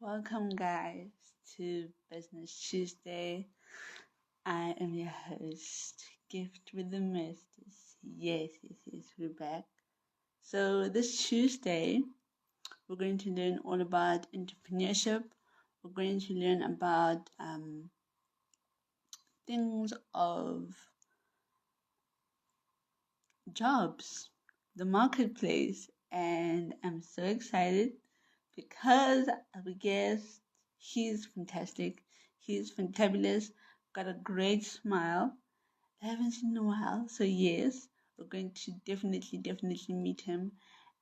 Welcome, guys, to Business Tuesday. I am your host, Gift with the Masters. Yes, we're back. So, this Tuesday, we're going to learn all about entrepreneurship. We're going to learn about things of jobs, the marketplace, and I'm so excited because our guest, he's fantastic, he's fantabulous, got a great smile. I haven't seen in a while, so yes, we're going to definitely meet him.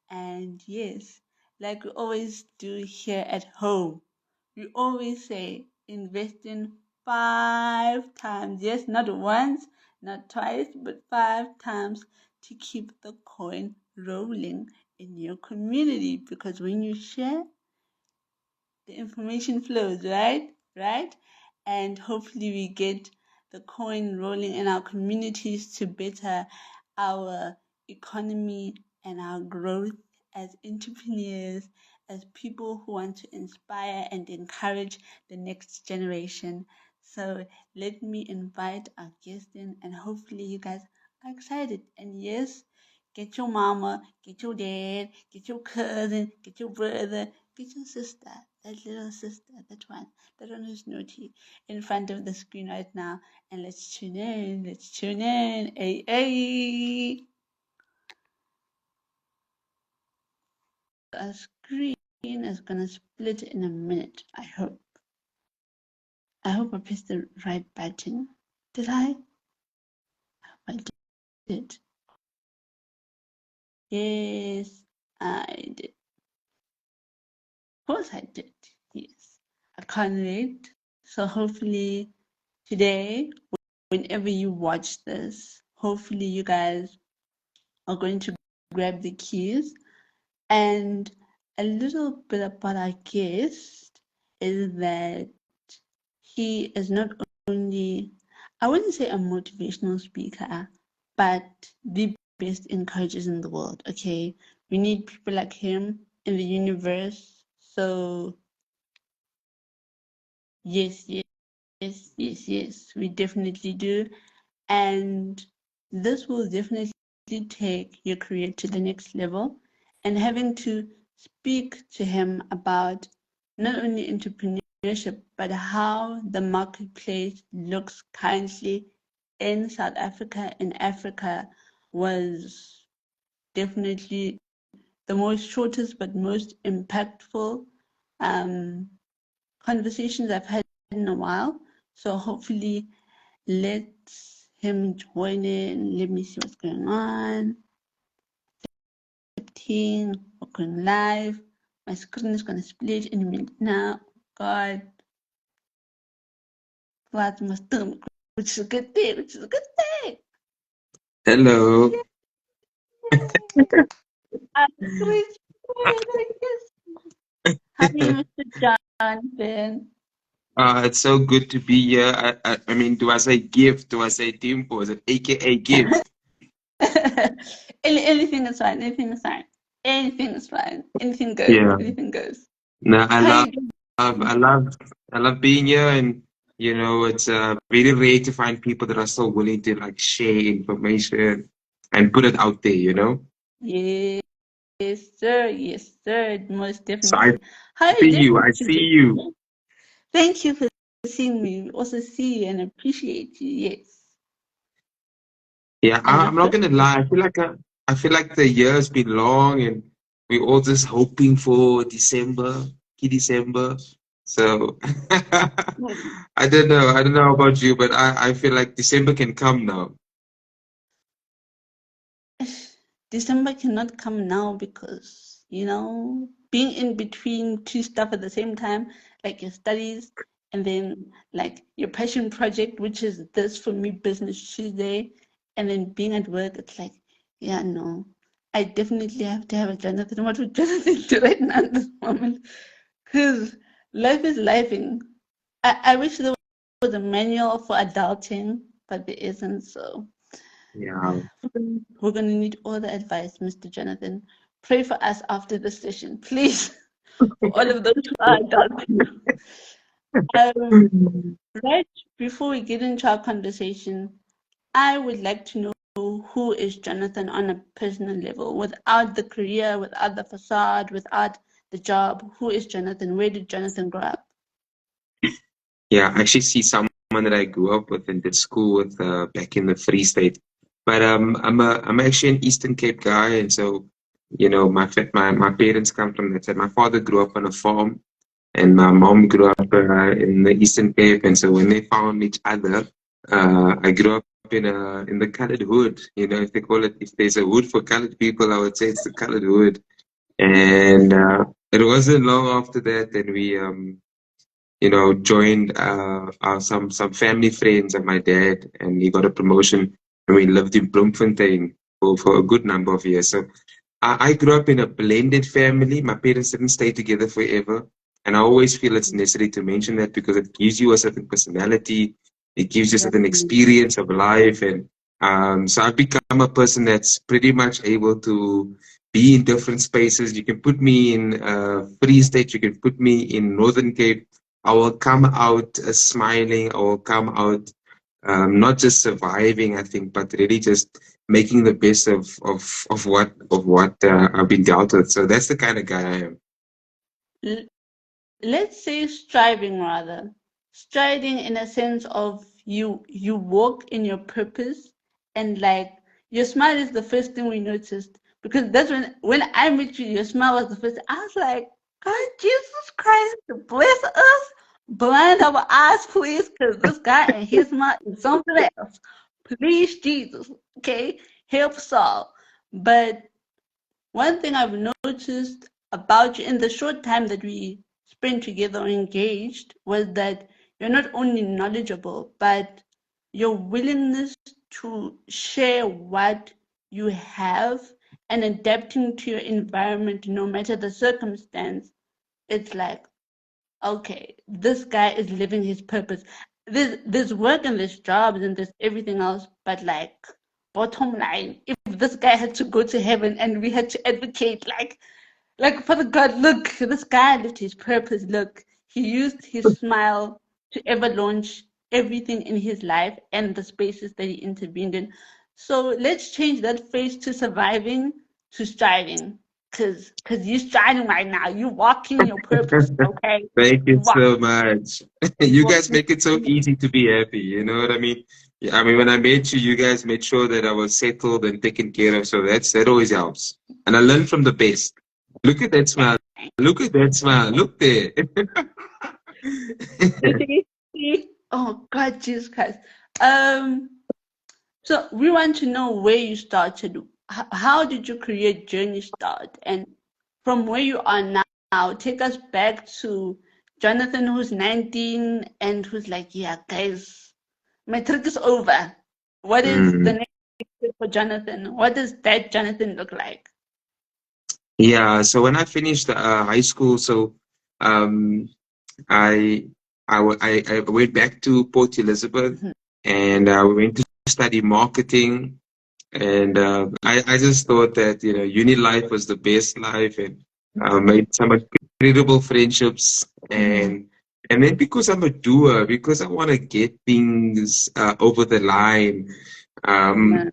And yes, like we always do here at home, we always say invest in 5 times. Yes, not once, not twice, but 5 times to keep the coin rolling in your community. Because when you share, the information flows, right? Right? And hopefully we get the coin rolling in our communities to better our economy and our growth as entrepreneurs, as people who want to inspire and encourage the next generation. So let me invite our guest in, and hopefully you guys are excited. And yes, get your mama, get your dad, get your cousin, get your brother, get your sister, that little sister, that one who's naughty, in front of the screen right now. And let's tune in. Hey, hey. Our screen is gonna split in a minute, I hope. I hope I pressed the right button. Did I? I did. Yes, I did. Of course I did. Yes. I can't wait. So hopefully today, whenever you watch this, hopefully you guys are going to grab the keys. And a little bit about our guest is that he is not only, I wouldn't say a motivational speaker, but the best encouragers in the world, okay? We need people like him in the universe. So, yes, we definitely do. And this will definitely take your career to the next level. And having to speak to him about not only entrepreneurship, but how the marketplace looks currently in South Africa, in Africa, was definitely the most shortest but most impactful conversations I've had in a while. So hopefully let him join in. Let me see what's going on. 15, we're going live. My screen is going to split in a minute now. God, what must do, which is a good thing, Hello. I'm so excited. How are you, Mr. Jonathan? It's so good to be here. I mean, do I say gift? Do I say dimple? Is it AKA gift? Anything is fine. Anything is fine. Anything is fine. Anything goes. Yeah. Anything goes. No, How are you doing? I love, I love being here, and it's very rare to find people that are so willing to like share information and put it out there. Yes, sir. Yes, sir. Most So I definitely. How are you see you. doing I see today? you. Thank you for seeing me. We also see you and appreciate you. Yes. Yeah, And I'm not gonna lie. I feel like the year's been long, and we're all just hoping for December, key December. So I don't know about you, but I feel like December can come now. December cannot come now because, being in between two stuff at the same time, like your studies and then like your passion project, which is this for me, Business Tuesday, and then being at work, it's like, yeah, no, I definitely have to have a Jonathan. What would Jonathan do right now at this moment? Because life is lifing. I wish there was a manual for adulting, but there isn't, so. Yeah. We're going to need all the advice, Mr. Jonathan. Pray for us after this session, please. for all of those who are adults. Um, right before we get into our conversation, I would like to know who is Jonathan on a personal level, without the career, without the facade, without the job. Who is Jonathan? Where did Jonathan grow up? Yeah, I actually see someone that I grew up with and did school with back in the Free State. But I'm actually an Eastern Cape guy, and so my parents come from that side. My father grew up on a farm, and my mom grew up in the Eastern Cape, and so when they found each other, I grew up in the colored hood. You know, if they call it, if there's a hood for colored people, I would say it's the colored hood. And it wasn't long after that that we joined some family friends of my dad, and he got a promotion, and we lived in Bloemfontein for a good number of years. So I grew up in a blended family. My parents didn't stay together forever. And I always feel it's necessary to mention that because it gives you a certain personality, it gives you a certain Definitely. experience of life. And so I've become a person that's pretty much able to be in different spaces. You can put me in Free State, you can put me in Northern Cape. I will come out smiling, I will come out not just surviving, I think, but really just making the best of what I've been dealt with. So that's the kind of guy I am. L- let's say striving rather. Striding in a sense of you walk in your purpose, and like your smile is the first thing we noticed, because that's when I met you, your smile was the first. I was like, God, Jesus Christ, bless us, blind our eyes, please, because this guy and his smile is something else. Please, Jesus, okay, help us all. But one thing I've noticed about you in the short time that we spent together or engaged was that you're not only knowledgeable, but your willingness to share what you have and adapting to your environment no matter the circumstance. It's like, okay, this guy is living his purpose. There's work and there's jobs and there's everything else, but like bottom line, if this guy had to go to heaven and we had to advocate like Father God, look, this guy lived his purpose. Look, he used his smile to ever launch everything in his life and the spaces that he intervened in. So let's change that phrase to surviving to striving. Cause you're striving right now. You're walking your purpose, okay? Thank you You walk so much. You guys walking make it so easy to be happy. You know what I mean? Yeah, I mean, when I met you, you guys made sure that I was settled and taken care of. So that always helps. And I learned from the best. Look at that smile. Look at that smile. Look there. Oh God, Jesus Christ. Um So we want to know where you started. How did your career journey start? And from where you are now, take us back to Jonathan, who's 19 and who's like, yeah, guys, my trick is over. What is the Mm. next step for Jonathan? What does that Jonathan look like? Yeah, so when I finished high school, so um, I, I went back to Port Elizabeth, Mhm. and we went to study marketing. And I just thought that, uni life was the best life, and made some incredible friendships. And then because I'm a doer, because I want to get things over the line, Yeah, um,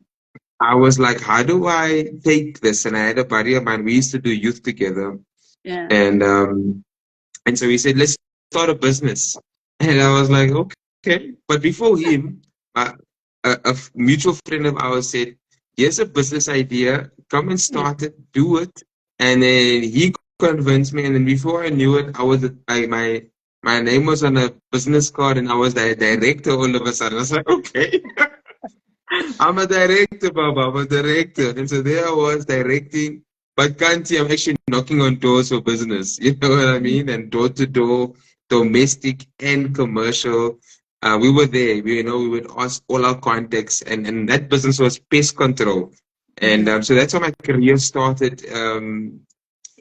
I was like, how do I take this? And I had a buddy of mine, we used to do youth together. yeah, And so he said, let's start a business. And I was like, okay. But before him, a mutual friend of ours said, here's a business idea. Come and yeah. start it, do it. And then he convinced me. And then before I knew it, my name was on a business card and I was the director all of a sudden. I was like, okay. I'm a director, Baba. I'm a director. And so there I was directing. But can't see, I'm actually knocking on doors for business. You know what I mean? And door to door, domestic and commercial. We were there. We would ask all our contacts, and that business was pest control. And Mhm. so that's how my career started.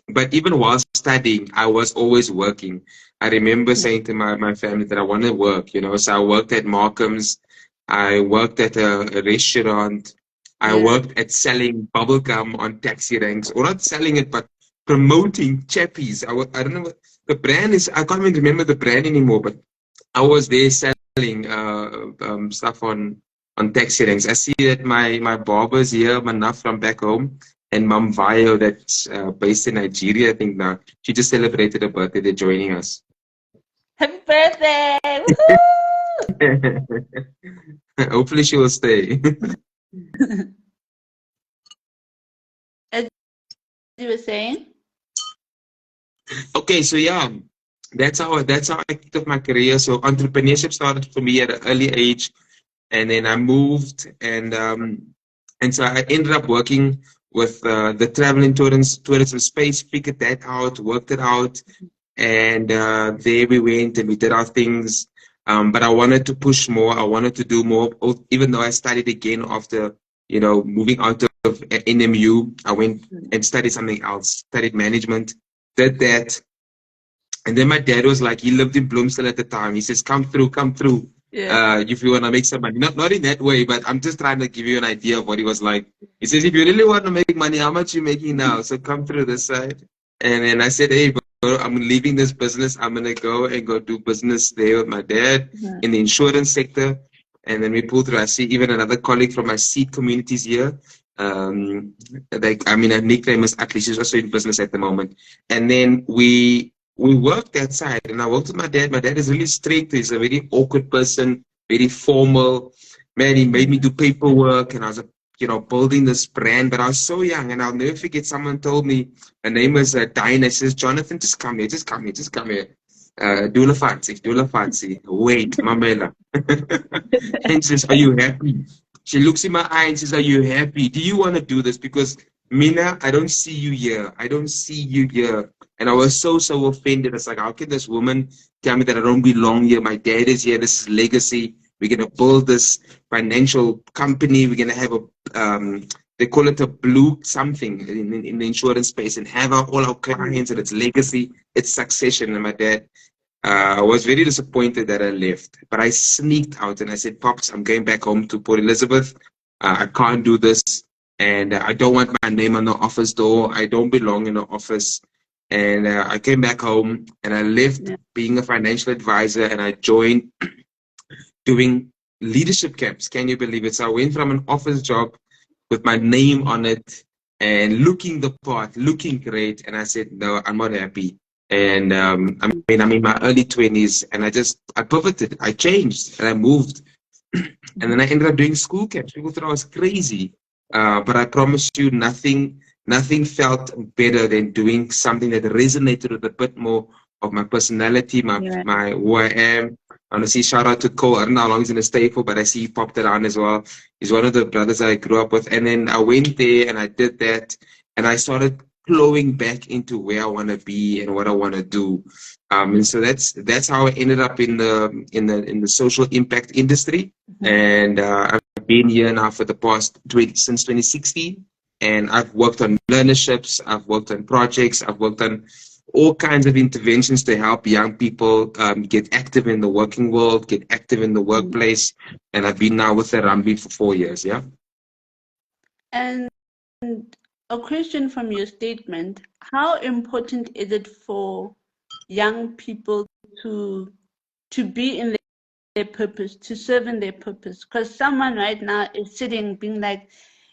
But even while studying, I was always working. I remember saying to my family that I want to work, so I worked at Markham's, I worked at a restaurant, I Yeah, worked at selling bubble gum on taxi ranks, or not selling it, but promoting chappies. I don't know what the brand is. I can't even remember the brand anymore, but I was there selling stuff on taxi ranks. I see that my barber's here, Manaf from back home, and Mam Vayo that's based in Nigeria, I think now. She just celebrated her birthday. They're joining us. Happy birthday! Woohoo! Hopefully she will stay. As you were saying? Okay, so yeah, that's how I kicked off my career. So entrepreneurship started for me at an early age, and then I moved, and so I ended up working with the travel and tourism space. Figured that out, worked it out, and there we went and we did our things. But I wanted to push more. I wanted to do more. Even though I studied again after moving out of NMU, I went and studied something else. Studied management, did that, and then my dad was like, he lived in Bloomsdale at the time. He says, come through, come through. Yeah. If you want to make some money. Not in that way, but I'm just trying to give you an idea of what he was like. He says, if you really want to make money, how much you making now? So come through this side. And then I said, hey, bro, I'm leaving this business. I'm going to go do business there with my dad in the insurance sector. And then we pulled through. I see even another colleague from my seed communities here. Her nickname is Atli. She's also in business at the moment. And then we worked that side, and I worked with my dad. My dad is really strict. He's a very awkward person, very formal. Man, he made me do paperwork, and I was, building this brand. But I was so young, and I'll never forget. Someone told me her name was Dinah. Says, Jonathan, just come here, just come here, just come here. Do la fancy. Wait, Mamela. And says, are you happy? She looks in my eye and says, are you happy? Do you want to do this? Because Mina, I don't see you here. I don't see you here. And I was so offended. It's like, how can this woman tell me that I don't belong here? My dad is here. This is legacy. We're going to build this financial company. We're going to have they call it a blue something in the insurance space, and have all our clients, and it's legacy, it's succession. And my dad was very disappointed that I left. But I sneaked out and I said, Pops, I'm going back home to Port Elizabeth. I can't do this. And I don't want my name on the office door. I don't belong in the office. And I came back home and I left being a financial advisor, and I joined doing leadership camps. Can you believe it? So I went from an office job with my name on it and looking the part, looking great. And I said, no, I'm not happy. And I'm in my early 20s, and I pivoted, I changed, and I moved. And then I ended up doing school camps. People thought I was crazy. But I promise you, nothing felt better than doing something that resonated with a bit more of my personality, my who I am. I want to see shout out to Cole. I don't know how long he's in a staple, but I see he popped around as well. He's one of the brothers I grew up with. And then I went there and I did that, and I started flowing back into where I want to be and what I want to do. And so that's how I ended up in the social impact industry. And I've been here now for the past since 2016, and I've worked on learnerships, I've worked on projects, I've worked on all kinds of interventions to help young people get active in the working world, get active in the workplace. And I've been now with Harambee for 4 years. Yeah. And a question from your statement: how important is it for young people to be in their purpose, to serve in their purpose? Because someone right now is sitting being like,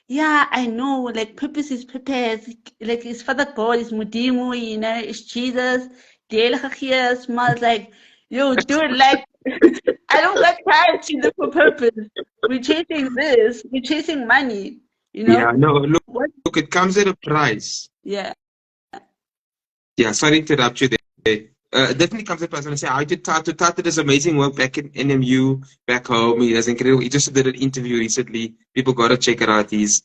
yeah, I know, like purpose is purpose, like it's Father God, it's Mudimu, it's Jesus, the Heilige smells like, yo, dude, like I don't got time to look for purpose. We're chasing this, we're chasing money, Yeah, no, look, What? look, it comes at a price. Yeah. Yeah, sorry to interrupt you there. It definitely comes at a price. When I say I did Tata does amazing work back in NMU, back home. He does incredible. He just did an interview recently. People got to check it out. He's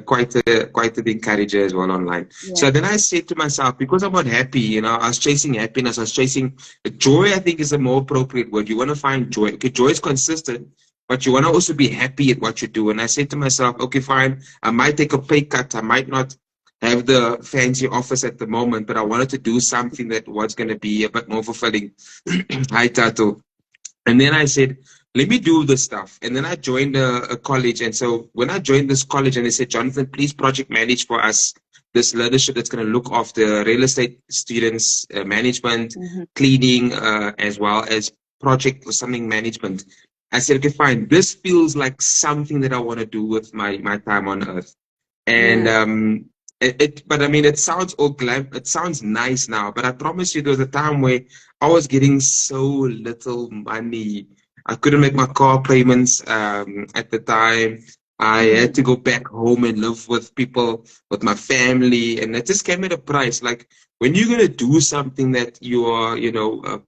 quite an encourager as well online. Yeah. So then I said to myself, because I'm not happy, I was chasing happiness. I was chasing joy. I think is a more appropriate word. You want to find joy. Okay, joy is consistent, but you want to also be happy at what you do. And I said to myself, okay, fine. I might take a pay cut. I might not have the fancy office at the moment, but I wanted to do something that was going to be a bit more fulfilling. Hi, Tato. And then I said, let me do this stuff. And then I joined a college. And so when I joined this college and they said, Jonathan, please project manage for us this leadership that's going to look after real estate students, management, Mm-hmm. cleaning, as well as project or something management. I said, okay, fine. This feels like something that I want to do with my time on earth. And Yeah. but I mean, it sounds all glam. It sounds nice now, but I promise you, there was a time where I was getting so little money. I couldn't make my car payments at the time. I had to Mm-hmm. go back home and live with people, with my family, and it just came at a price. Like when you're gonna do something that you are,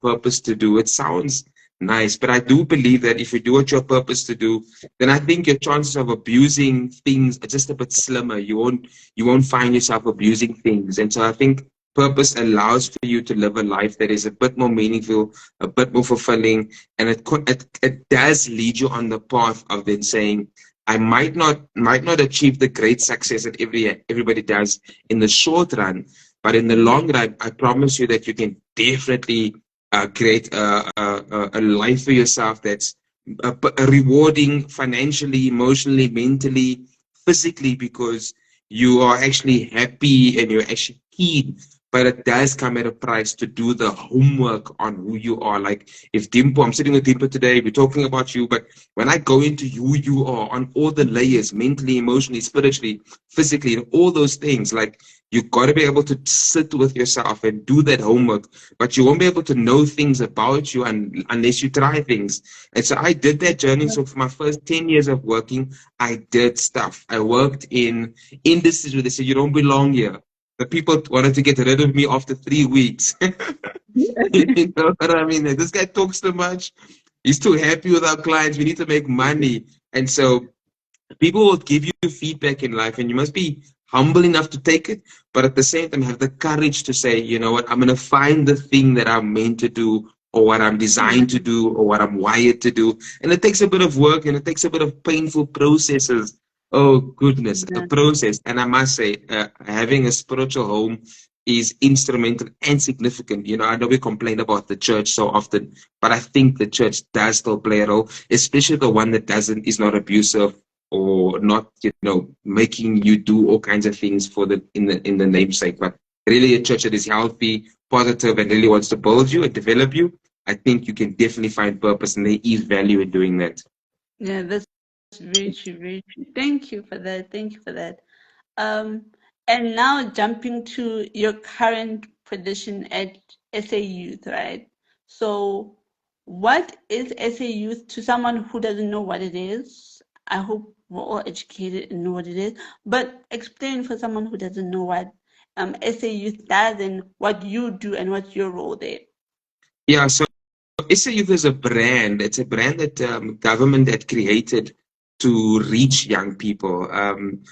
purpose to do, it sounds nice, but I do believe that if you do what you're purpose to do, then I think your chances of abusing things are just a bit slimmer. You won't find yourself abusing things. And so I think purpose allows for you to live a life that is a bit more meaningful, a bit more fulfilling, and it does lead you on the path of then saying, I might not achieve the great success that everybody does in the short run, but in the Mm-hmm. long run, I promise you that you can definitely create a life for yourself that's rewarding financially, emotionally, mentally, physically, because you are actually happy and you're actually keen. But it does come at a price to do the homework on who you are. Like if Dimpo, I'm sitting with Dimpo today, we're talking about you, but when I go into who you are on all the layers, mentally, emotionally, spiritually, physically, and all those things, like you've got to be able to sit with yourself and do that homework, but you won't be able to know things about you unless you try things. And so I did that journey. So for my first 10 years of working, I did stuff. I worked in industries where they said, you don't belong here. The people wanted to get rid of me after 3 weeks. You know what I mean? Like, this guy talks too much. He's too happy with our clients. We need to make money. And so people will give you feedback in life, and you must be humble enough to take it, but at the same time have the courage to say, you know what, I'm going to find the thing that I'm meant to do, or what I'm designed to do, or what I'm wired to do. And it takes a bit of work, and it takes a bit of painful processes. Oh goodness, a Yeah. process. And I must say, having a spiritual home is instrumental and significant. I know we complain about the church so often, but I think the church does still play a role, especially the one that doesn't is not abusive or not, making you do all kinds of things for the namesake, but really a church that is healthy, positive, and really wants to build you and develop you. I think you can definitely find purpose, and there is value in doing that. Yeah, that's very true, very true. Thank you for that. Thank you for that. Um, and now jumping to your current position at SA Youth, right? So, what is SA Youth to someone who doesn't know what it is? I hope we're all educated and know what it is, but explain for someone who doesn't know what SA Youth does and what you do and what's your role there. Yeah, so SA Youth is a brand. It's a brand that government had created to reach young people.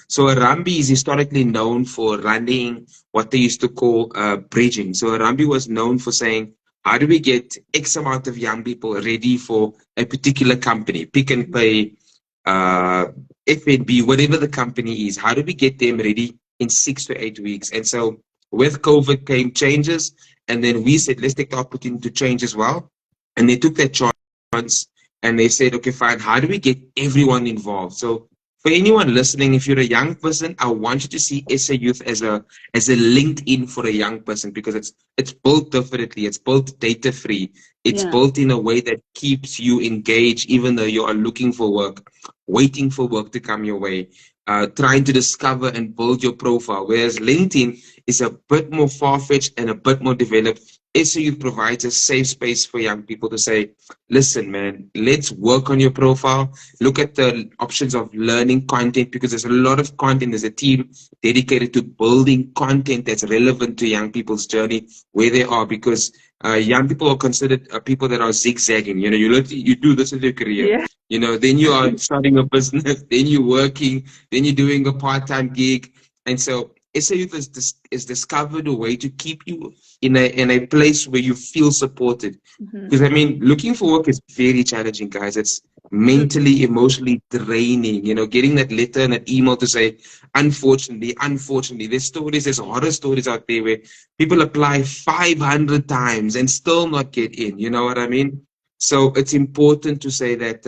So Harambee is historically known for running what they used to call bridging. So Harambee was known for saying, how do we get X amount of young people ready for a particular company, Pick and Pay, uh, FNB, whatever the company is? How do we get them ready in 6 to 8 weeks? And so with COVID came changes, and then we said, let's take the opportunity to change as well. And they took that chance and they said, okay, fine, how do we get everyone involved? So for anyone listening, if you're a young person, I want you to see SA Youth as a LinkedIn for a young person, because it's built differently, it's built data free, it's Yeah, built in a way that keeps you engaged even though you are looking for work, waiting for work to come your way, trying to discover and build your profile. Whereas LinkedIn is a bit more far-fetched and a bit more developed. SAU provides a safe space for young people to say, listen, man, let's work on your profile. Look at the options of learning content, because there's a lot of content. There's a team dedicated to building content that's relevant to young people's journey, where they are, because young people are considered people that are zigzagging. You do this as your career. yeah, Then you are starting a business, then you're working, then you're doing a part-time gig. And so SA Youth is discovered a way to keep you in a place where you feel supported. hmm, Because I mean, looking for work is very challenging, guys. It's mentally, emotionally draining. Getting that letter and that email to say, unfortunately, there's horror stories out there where people apply 500 times and still not get in. You know what I mean? So it's important to say that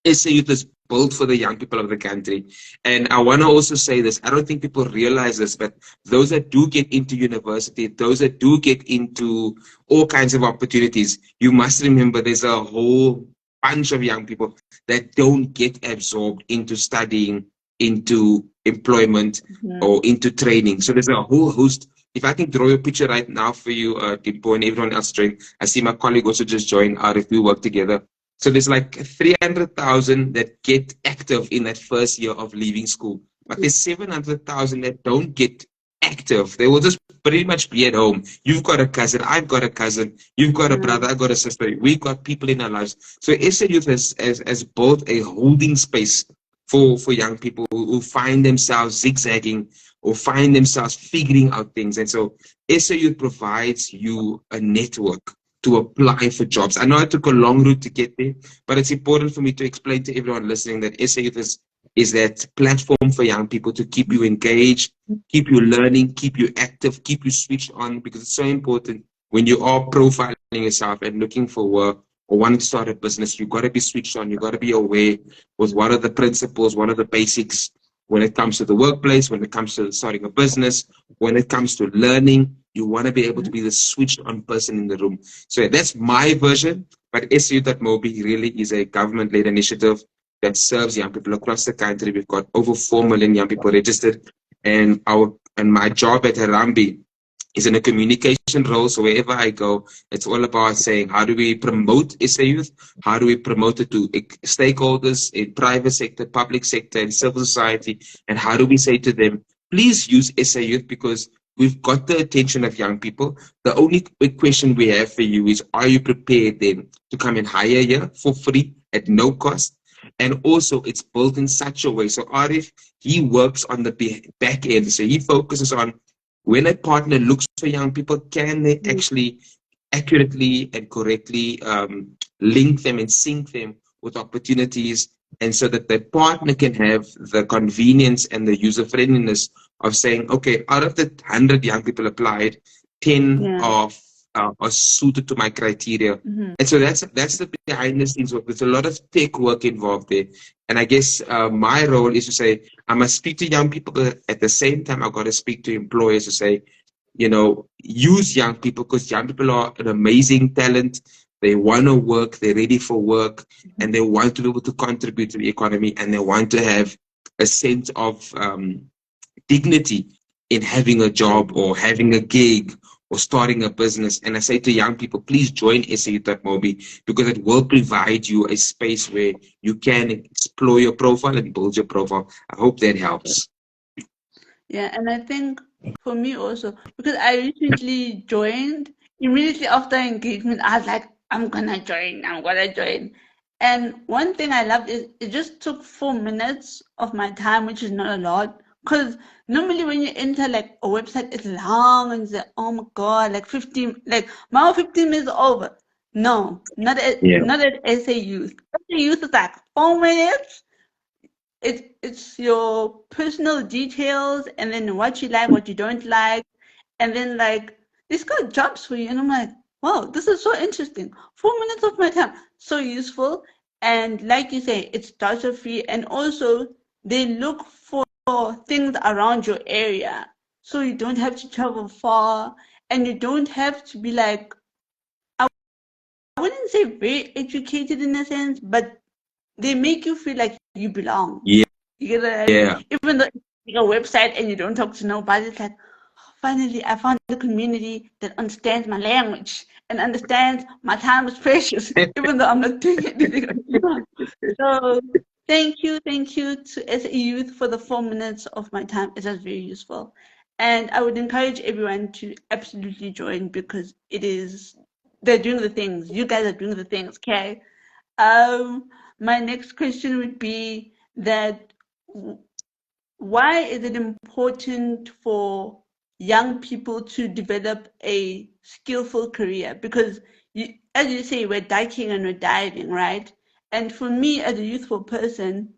SA Youth is built for the young people of the country. And I want to also say this, I don't think people realize this, but those that do get into university, those that do get into all kinds of opportunities, you must remember there's a whole bunch of young people that don't get absorbed into studying, into employment, or into training. So there's a whole host. If I can draw a picture right now for you, Dimpo, and everyone else join. I see my colleague also just joined out if we work together. So there's like 300,000 that get active in that first year of leaving school. But there's 700,000 that don't get active. They will just pretty much be at home. You've got a cousin, I've got a cousin, you've got a brother, I've got a sister. We've got people in our lives. So SA Youth has built a holding space for young people who find themselves zigzagging or find themselves figuring out things. And so SA Youth provides you a network to apply for jobs. I know I took a long route to get there, but it's important for me to explain to everyone listening that SA Youth is that platform for young people to keep you engaged, keep you learning, keep you active, keep you switched on, because it's so important when you are profiling yourself and looking for work or wanting to start a business. You've got to be switched on. You've got to be aware with what are the principles, what are the basics when it comes to the workplace, when it comes to starting a business, when it comes to learning. You want to be able to be the switched on person in the room. So that's my version, but SU.Mobi really is a government-led initiative that serves young people across the country. We've got over 4 million young people registered, and my job at Harambee is in a communication role. So wherever I go, it's all about saying, how do we promote SA Youth? How do we promote it to stakeholders in private sector, public sector, and civil society? And how do we say to them, please use SA Youth because we've got the attention of young people. The only question we have for you is, are you prepared then to come and hire here for free at no cost? And also, it's built in such a way. So Arif, he works on the back end. So he focuses on when a partner looks for young people, can they actually accurately and correctly link them and sync them with opportunities, and so that the partner can have the convenience and the user friendliness of saying, okay, out of the 100 young people applied, 10 are suited to my criteria. And so that's the behind the scenes work. There's a lot of tech work involved there. And I guess my role is to say, I must speak to young people, but at the same time, I've got to speak to employers to say, use young people, because young people are an amazing talent. They want to work, they're ready for work, and they want to be able to contribute to the economy, and they want to have a sense of dignity in having a job or having a gig or starting a business. And I say to young people, please join SA.Mobi because it will provide you a space where you can explore your profile and build your profile. I hope that helps. Yeah, and I think for me also, because I recently joined, immediately after engagement, I was like, I'm gonna join. And one thing I loved is it just took 4 minutes of my time, which is not a lot. Because normally when you enter like a website, it's long and it's like, oh my God, like 15, like my 15 minutes over. No, not at SA Youth. SA Youth is like 4 minutes. It's your personal details and then what you like, what you don't like, and then like it's got jobs for you. And I'm like, wow, this is so interesting. 4 minutes of my time, so useful. And like you say, it's data free, and also they look for things around your area, so you don't have to travel far, and you don't have to be like, I wouldn't say very educated in a sense, but they make you feel like you belong. Yeah. You get what I mean? Even though it's a website and you don't talk to nobody, it's like, oh, finally, I found a community that understands my language and understands my time is precious, even though I'm not doing anything. So thank you to SE Youth for the 4 minutes of my time. It was very useful. And I would encourage everyone to absolutely join because they're doing the things. You guys are doing the things, okay? My next question would be that why is it important for young people to develop a skillful career? Because as you say, we're ducking and we're diving, right? And for me, as a youthful person,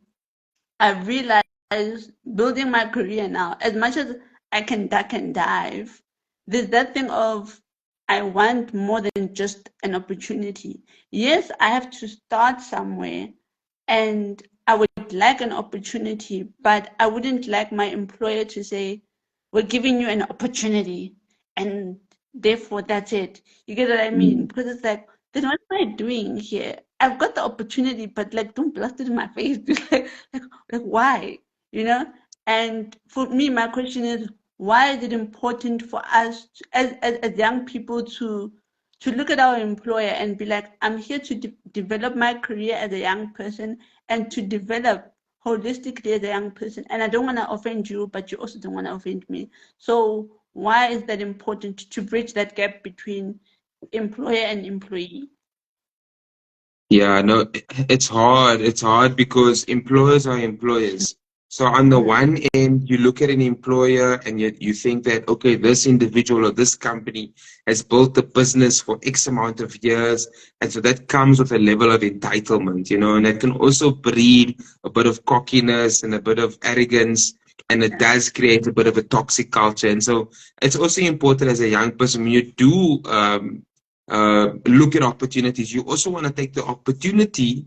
I've realized building my career now, as much as I can duck and dive, there's that thing of I want more than just an opportunity. Yes, I have to start somewhere, and I would like an opportunity, but I wouldn't like my employer to say, we're giving you an opportunity and therefore that's it. You get what I mean? Because it's like, then what am I doing here? I've got the opportunity, but like, don't blast it in my face. Like, why? You know? And for me, my question is, why is it important for us as young people to look at our employer and be like, I'm here to develop my career as a young person and to develop holistically as a young person. And I don't want to offend you, but you also don't want to offend me. So why is that important to bridge that gap between employer and employee? Yeah, no, it's hard. It's hard because employers are employers. So on the Mm, one end, you look at an employer and you think that, okay, this individual or this company has built a business for X amount of years. And so that comes with a level of entitlement, and that can also breed a bit of cockiness and a bit of arrogance. And it yeah. does create a bit of a toxic culture. And so it's also important as a young person when you do look at opportunities. You also want to take the opportunity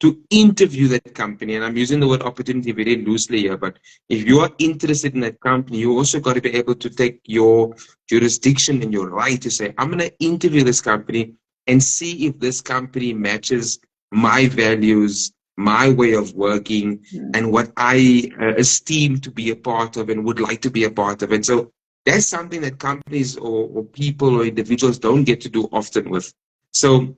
to interview that company. And I'm using the word opportunity very loosely here, but if you are interested in that company, you also got to be able to take your jurisdiction and your right to say, I'm going to interview this company and see if this company matches my values, my way of working, Mm, and what I esteem to be a part of and would like to be a part of. And so that's something that companies or people or individuals don't get to do often with. So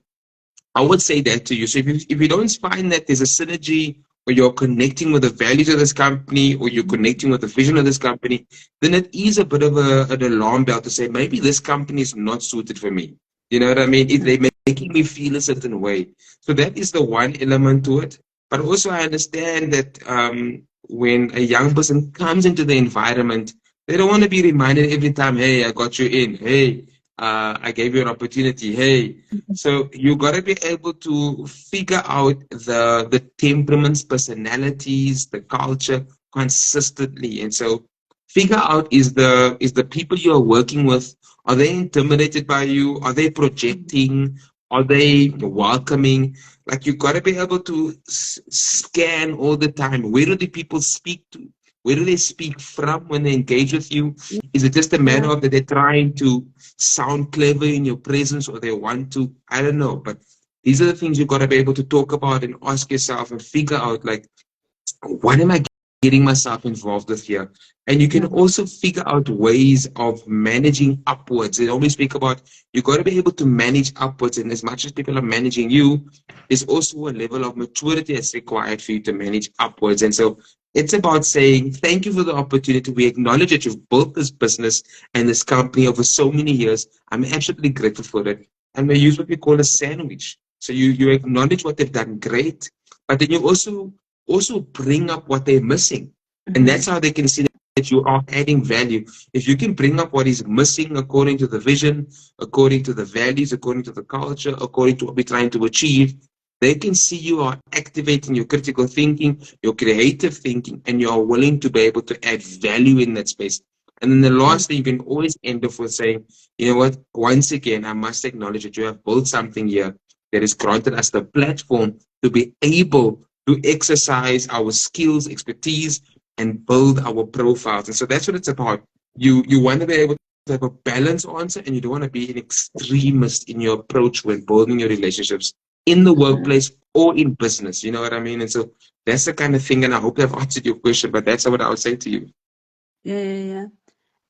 I would say that to you. So if you don't find that there's a synergy or you're connecting with the values of this company or you're connecting with the vision of this company, then it is a bit of an alarm bell to say maybe this company is not suited for me. You know what I mean? mm, They're making me feel a certain way. So that is the one element to it. But also I understand that when a young person comes into the environment, they don't want to be reminded every time, hey, I got you in. Hey, I gave you an opportunity. Hey, so you gotta be able to figure out the temperaments, personalities, the culture consistently. And so figure out is the people you are working with, are they intimidated by you? Are they projecting? Are they welcoming? Like you gotta be able to scan all the time. Where do the people speak to? Where do they speak from when they engage with you? Is it just a matter yeah. of that they're trying to sound clever in your presence or they want to? I don't know. But these are the things you've got to be able to talk about and ask yourself and figure out like, what am I getting myself involved with here? And you can Mm, also figure out ways of managing upwards. They always speak about you got to be able to manage upwards. And as much as people are managing you, there's also a level of maturity that's required for you to manage upwards. And so it's about saying, thank you for the opportunity. We acknowledge that you've built this business and this company over so many years. I'm absolutely grateful for it. And we use what we call a sandwich. So you acknowledge what they've done great, but then you also bring up what they're missing. And that's mhm, how they can see that you are adding value. If you can bring up what is missing according to the vision, according to the values, according to the culture, according to what we're trying to achieve, they can see you are activating your critical thinking, your creative thinking, and you are willing to be able to add value in that space. And then the mm, last thing you can always end off with saying, you know what, once again, I must acknowledge that you have built something here that has granted us the platform to be able to exercise our skills, expertise, and build our profiles. And so that's what it's about. You want to be able to have a balanced answer, and you don't want to be an extremist in your approach when building your relationships in the mhm. workplace or in business. You know what I mean? And so that's the kind of thing, and I hope I've answered your question, but that's what I would say to you. Yeah, yeah, yeah.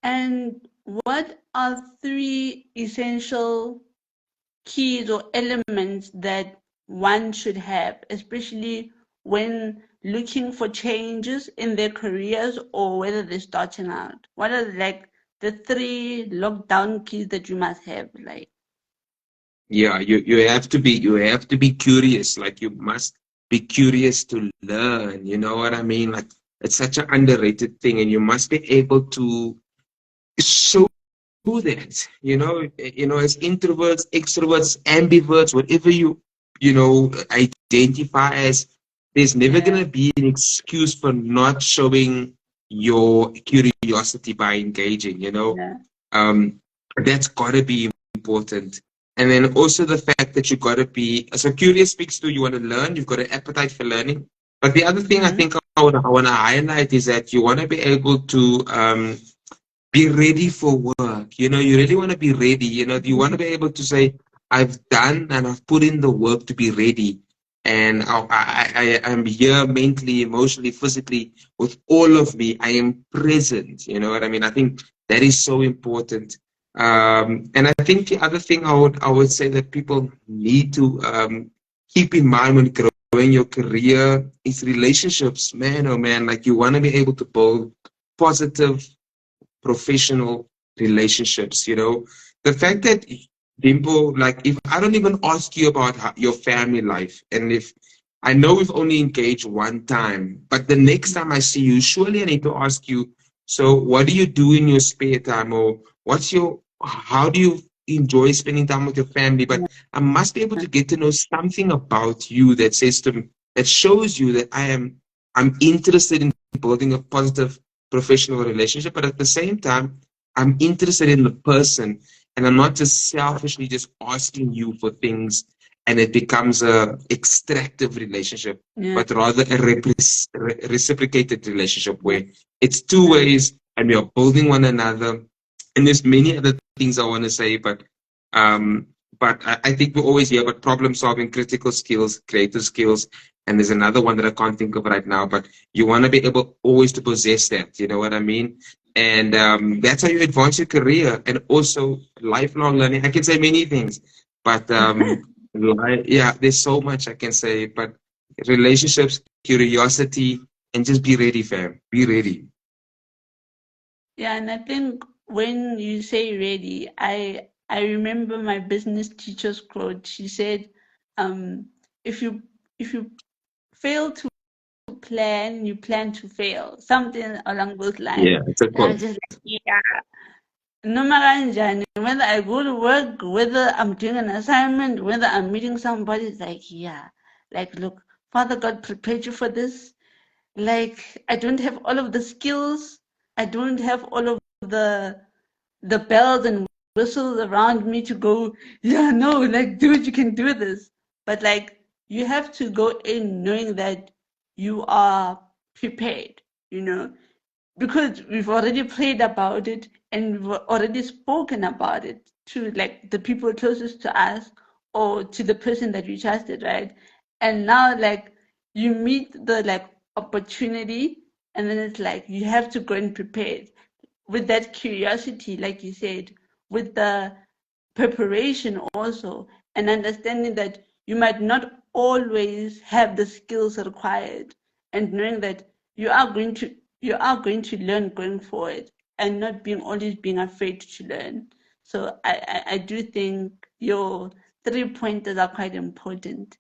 And what are three essential keys or elements that one should have, especially when looking for changes in their careers or whether they're starting out? What are like the three lockdown keys that you must have? Like, Yeah, you have to be curious. Like you must be curious to learn. You know what I mean? Like it's such an underrated thing, and you must be able to show that. As introverts, extroverts, ambiverts, whatever you identify as, there's never yeah, gonna be an excuse for not showing your curiosity by engaging. yeah, Um, that's gotta be important. And then also the fact that you gotta be so curious speaks to you want to learn, you've got an appetite for learning. But the other thing I Mm-hmm. think I want to highlight is that you want to be able to be ready for work. You know, you really want to be ready. You know, you want to be able to say, I've done and I've put in the work to be ready. And I'm here mentally, emotionally, physically with all of me. I am present. You know what I mean? I think that is so important. And I think the other thing I would say that people need to keep in mind when growing your career is relationships. Man, oh man, like you want to be able to build positive professional relationships. You know, the fact that Dimple, like, if I don't even ask you about your family life, and if I know we've only engaged one time, but the next time I see you, surely I need to ask you, so what do you do in your spare time, or how do you enjoy spending time with your family? But I must be able to get to know something about you that that shows you that I'm interested in building a positive professional relationship, but at the same time, I'm interested in the person, and I'm not just selfishly just asking you for things, and it becomes a extractive relationship, Yeah. but rather a reciprocated relationship Yeah. where it's two ways and we are building one another. And there's many other things I want to say, um, but I think we always hear about problem solving, critical skills, creative skills, and there's another one that I can't think of right now. But you want to be able always to possess that. You know what I mean? And that's how you advance your career, and also lifelong learning. I can say many things, but yeah, there's so much I can say. But relationships, curiosity, and just be ready, fam. Be ready. Yeah, and I think when you say ready, I remember my business teacher's quote. She said, if you fail to plan, you plan to fail. Something along those lines. Yeah, it's a And I quote. was just like, yeah. Noma kanjani, whether I go to work, whether I'm doing an assignment, whether I'm meeting somebody, it's like, yeah, like, look, Father God prepared you for this. Like, I don't have all of the skills. I don't have all of the bells and whistles around me to go, yeah, no, like, dude, you can do this. But like, you have to go in knowing that you are prepared, you know, because we've already prayed about it and we've already spoken about it to like the people closest to us or to the person that we trusted, right? And now like you meet the like opportunity and then it's like you have to go in prepared with that curiosity, like you said, with the preparation also, and understanding that you might not always have the skills required, and knowing that you are going to learn going forward, and not being always being afraid to learn. So I do think your 3 pointers are quite important.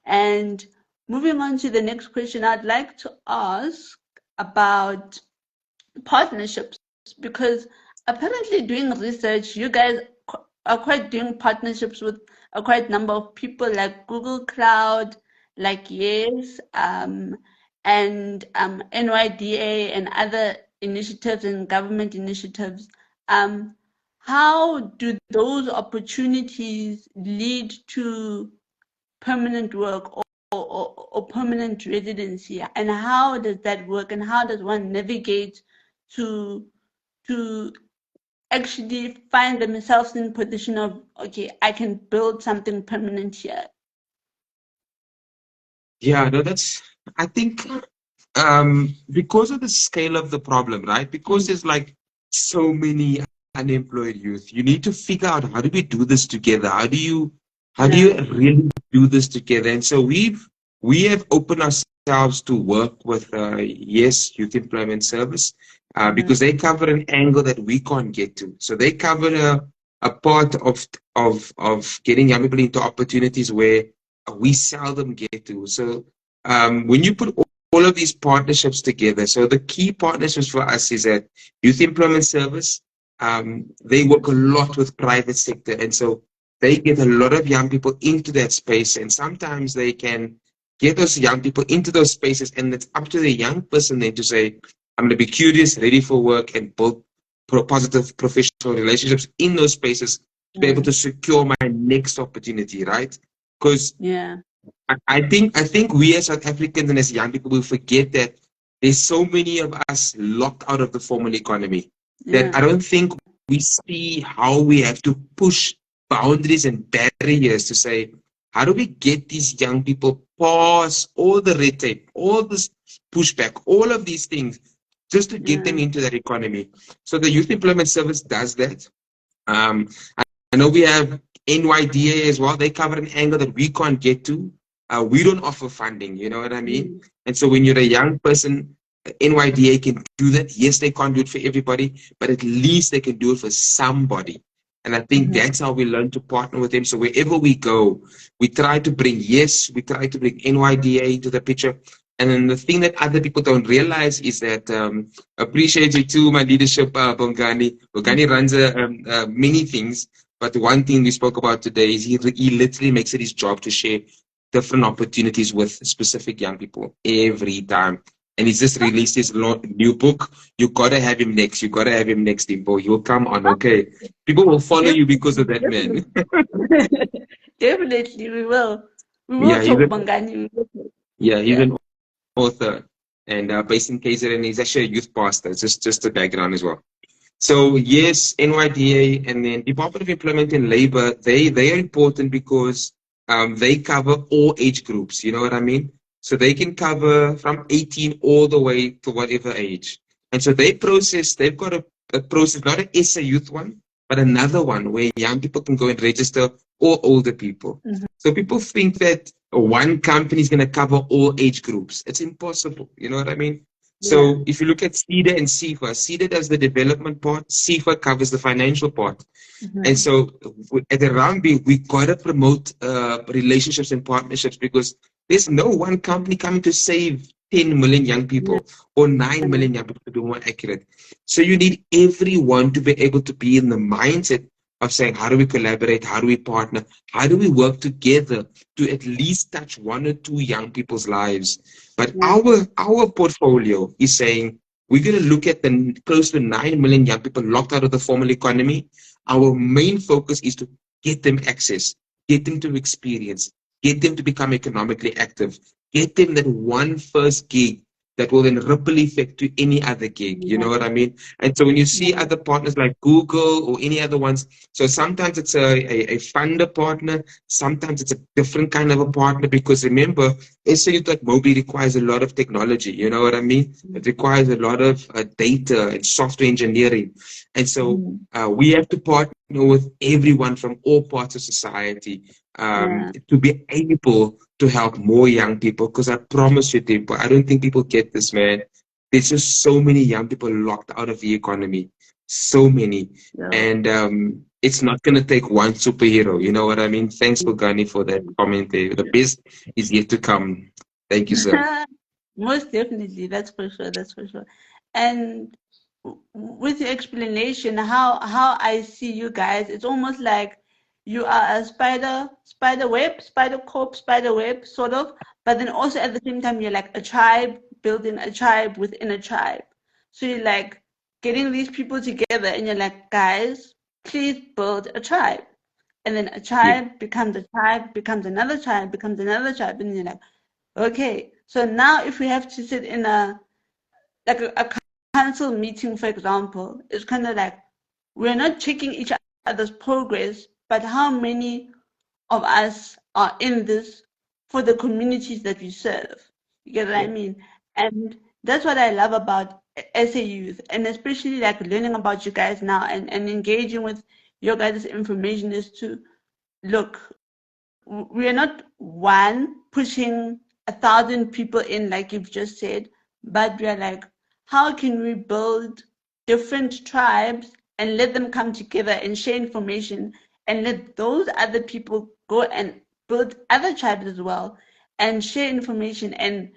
And moving on to the next question, I'd like to ask about partnerships because apparently doing research, you guys are quite doing partnerships with a quite number of people like Google Cloud, like Yes, and NYDA and other initiatives and government initiatives. Um, how do those opportunities lead to permanent work or permanent residency, and how does that work, and how does one navigate to to actually find themselves in position of, okay, I can build something permanent here. Yeah, no, I think because of the scale of the problem, right? Because Mm, there's like so many unemployed youth, you need to figure out how do we do this together? How do yeah. you really do this together? And so we have opened ourselves to work with Yes Youth Employment Service Yeah. because they cover an angle that we can't get to. So they cover a part of getting young people into opportunities where we seldom get to. So when you put all of these partnerships together. So the key partnerships for us is that Youth Employment Service. They work a lot with private sector, and so they get a lot of young people into that space. And sometimes they can get those young people into those spaces, and it's up to the young person then to say, "I'm going to be curious, ready for work, and build positive professional relationships in those spaces to be able Yeah. to secure my next opportunity." Right? Because Yeah. I think we as South Africans and as young people will forget that there's so many of us locked out of the formal economy that Yeah. I don't think we see how we have to push boundaries and barriers to say, how do we get these young people past all the red tape, all this pushback, all of these things, just to get them Yeah. into that economy. So the Youth Employment Service does that. Um, I know we have NYDA as well. They cover an angle that we can't get to. We don't offer funding, you know what I mean? Mm. And so when you're a young person, NYDA can do that. Yes, they can't do it for everybody, but at least they can do it for somebody. And I think Mhm. that's how we learn to partner with them. So wherever we go, we try to bring, yes, we try to bring NYDA into the picture. And then the thing that other people don't realize is that appreciate you too, my leadership, Bongani. Bongani runs many things, but one thing we spoke about today is he literally makes it his job to share different opportunities with specific young people every time. And he's just released his new book. You gotta have him next. You gotta have him next, Dimpo. He will come on, okay? People will follow you because of Definitely, that man. definitely. Definitely, we will. We will Yeah, talk Bangani. We will talk. he's Yeah. an author and based in KZN, and he's actually a youth pastor. Just a background as well. So yes, NYDA and then Department of Employment and Labor, they are important because they cover all age groups. You know what I mean? So they can cover from 18 all the way to whatever age. And so they've got a process, not an SA youth one, but another one where young people can go and register or older people. Mhm. So people think that one company is going to cover all age groups. It's impossible. You know what I mean? Yeah. So if you look at CEDA and CIFA, CEDA does the development part, CIFA covers the financial part. And Mhm. so at the Harambee, we got to promote relationships and partnerships because there's no one company coming to save 10 million young Yeah. people or 9 million young people to be more accurate. So you need everyone to be able to be in the mindset of saying, how do we collaborate? How do we partner? How do we work together to at least touch one or two young people's lives? But Yeah. our portfolio is saying we're going to look at the close to 9 million young people locked out of the formal economy. Our main focus is to get them access, get them to experience, get them to become economically active, get them that one first gig that will then ripple effect to any other gig. You Yeah. know what I mean? And so when you see Yeah. other partners like Google or any other ones, so sometimes it's a funder partner, sometimes it's a different kind of a partner because remember, SA like Mobi requires a lot of technology. You know what I mean? It requires a lot of data and software engineering. And so Mhm. we have to partner with everyone from all parts of society Yeah. to be able to help more young people. Because I promise you, people, I don't think people get this, man. There's just so many young people locked out of the economy, so many, Yeah. and it's not gonna take one superhero. You know what I mean? Thanks for Gani for that comment there. The best is yet to come. Thank you, sir. Most definitely, that's for sure. That's for sure. And with your explanation, how I see you guys, it's almost like you are a spider web, spider corp, spider web, sort of. But then also at the same time, you're like a tribe, building a tribe within a tribe. So you're like getting these people together, and you're like, guys, please build a tribe. And then a Yeah, tribe becomes a tribe, becomes another tribe, becomes another tribe, and then you're like, okay, so now if we have to sit in a council meeting, for example, it's kind of like we're not checking each other's progress, but how many of us are in this for the communities that we serve. You get what I yeah, mean? And that's what I love about SA Youth, and especially like learning about you guys now and engaging with your guys' information is to look, we are not one pushing 1,000 people in like you've just said, but we are like, how can we build different tribes and let them come together and share information and let those other people go and build other tribes as well and share information, and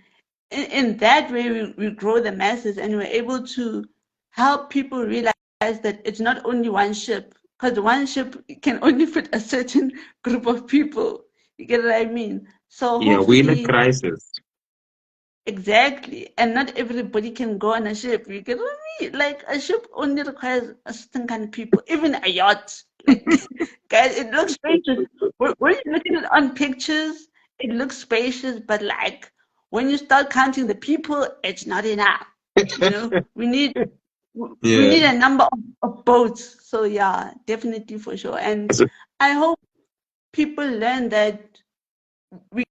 in that way we grow the masses and we're able to help people realize that it's not only one ship, because one ship can only fit a certain group of people. You get what I mean? So yeah. We're in a hopefully, crisis. exactly, and not everybody can go on a ship. You get what I mean? Like a ship only requires a certain kind of people. Even a yacht, like guys, it looks strange when you look at it on pictures. it looks spacious, but like when you start counting the people, it's not enough. You know, we Yeah. need a number of boats. So yeah, definitely for sure. And So, I hope people learn that we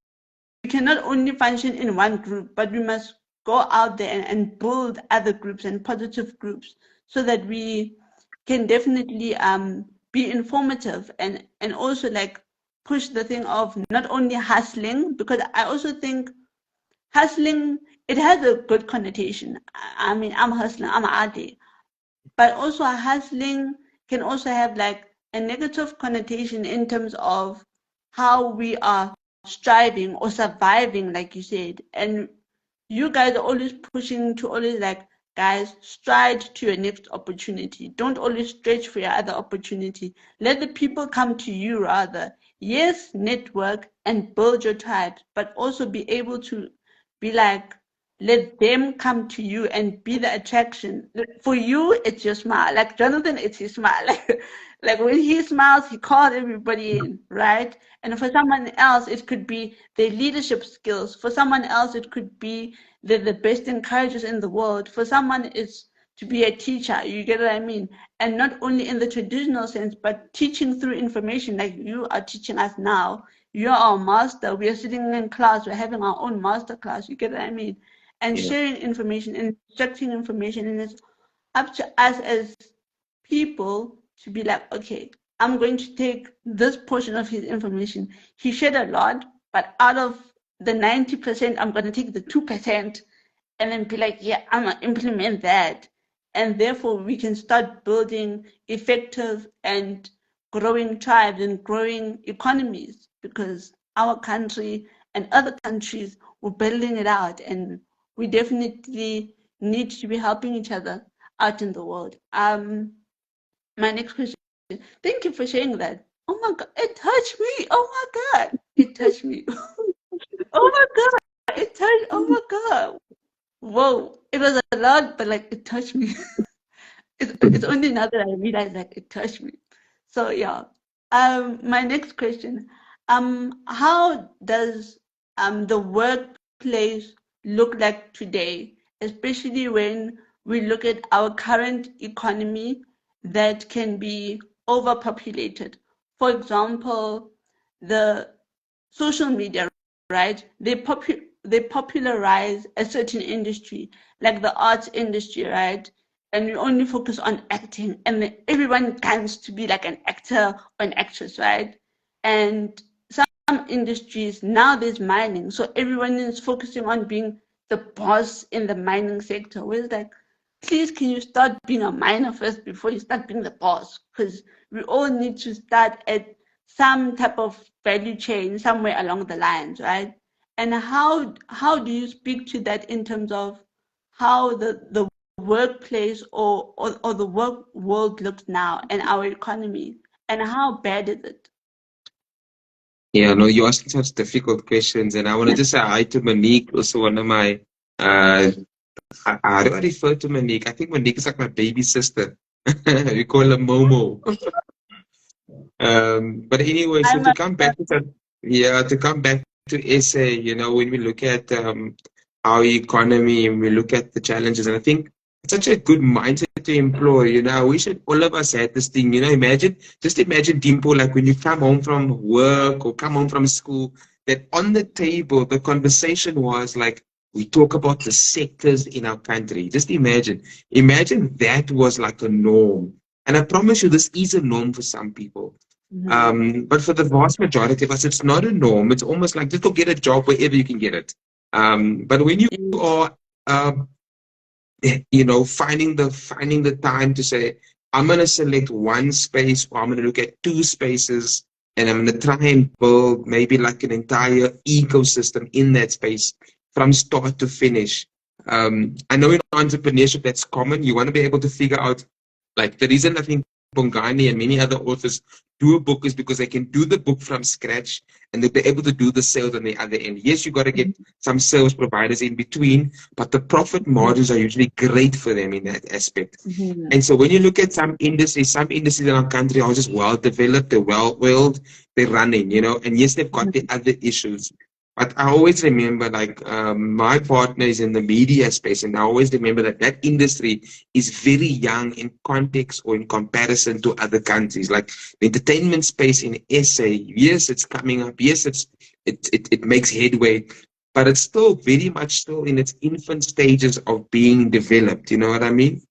cannot only function in one group, but we must go out there and build other groups and positive groups so that we can definitely be informative and also like push the thing of not only hustling, because I also think hustling, it has a good connotation. I mean, I'm hustling, I'm out there, but also hustling can also have like a negative connotation in terms of how we are striving or surviving, like you said. And you guys are always pushing to always like, guys, stride to your next opportunity. Don't always stretch for your other opportunity. Let the people come to you rather. Yes, network and build your tribes, but also be able to be like, let them come to you and be the attraction. For you, it's your smile. Like Jonathan, it's his smile. Like when he smiles, he calls everybody in, right? And for someone else, it could be their leadership skills. For someone else, it could be they're the best encouragers in the world. For someone, it's to be a teacher. You get what I mean? And not only in the traditional sense, but teaching through information, like you are teaching us now. You're our master. We are sitting in class. We're having our own master class. You get what I mean? And yeah. sharing information and instructing information. And it's up to us as people to be like, okay, I'm going to take this portion of his information. He shared a lot, but out of the 90%, I'm going to take the 2% and then be like, yeah, I'm going to implement that. And therefore, we can start building effective and growing tribes and growing economies because our country and other countries were building it out. And we definitely need to be helping each other out in the world. My next question. Thank you for sharing that. Oh my God, it touched me. Oh my God, it touched me. Oh my God, it touched. Oh my God. Whoa, it was a lot, but like it touched me. It's only now that I realize that it touched me. So yeah. My next question. How does the workplace look like today, especially when we look at our current economy that can be overpopulated? For example, the social media, right? They popularize a certain industry, like the arts industry, right? And we only focus on acting, and then everyone tends to be like an actor or an actress, right? And some industries now there's mining, so everyone is focusing on being the boss in the mining sector. Whereas like, please, can you start being a miner first before you start being the boss? Because we all need to start at some type of value chain somewhere along the lines, right? And how do you speak to that in terms of how the workplace or the work world looks now and our economy, and how bad is it? Yeah, no, you're asking such difficult questions. And I want to just say hi to Monique, also one of my, uh, how do I refer to Monique? I think Monique is like my baby sister. We call her Momo. But anyway, so I'm to a, come back to that, yeah, to come back to SA, when we look at our economy and we look at the challenges, and I think it's such a good mindset to employ. I wish that all of us had this thing. Just imagine, Dimpo, like when you come home from work or come home from school, that on the table, the conversation was like, we talk about the sectors in our country. Just imagine that was like a norm. And I promise you, this is a norm for some people. Mhm. But for the vast majority of us, it's not a norm. It's almost like just go get a job wherever you can get it. But when you are, finding the time to say, I'm going to select one space, or I'm going to look at two spaces, and I'm going to try and build maybe like an entire ecosystem in that space from start to finish. I know in entrepreneurship that's common. You want to be able to figure out, like the reason I think Bongani and many other authors do a book is because they can do the book from scratch and they'll be able to do the sales on the other end. Yes, you got to get some sales providers in between, but the profit margins are usually great for them in that aspect. Mhm. And so when you look at some industries in our country are just well developed, they're well-oiled, they're running, and yes, they've got the other issues. But I always remember, like, my partner is in the media space, and I always remember that that industry is very young in context or in comparison to other countries. Like the entertainment space in SA, yes, it's coming up. Yes, it makes headway, but it's still very much still in its infant stages of being developed. You know what I mean?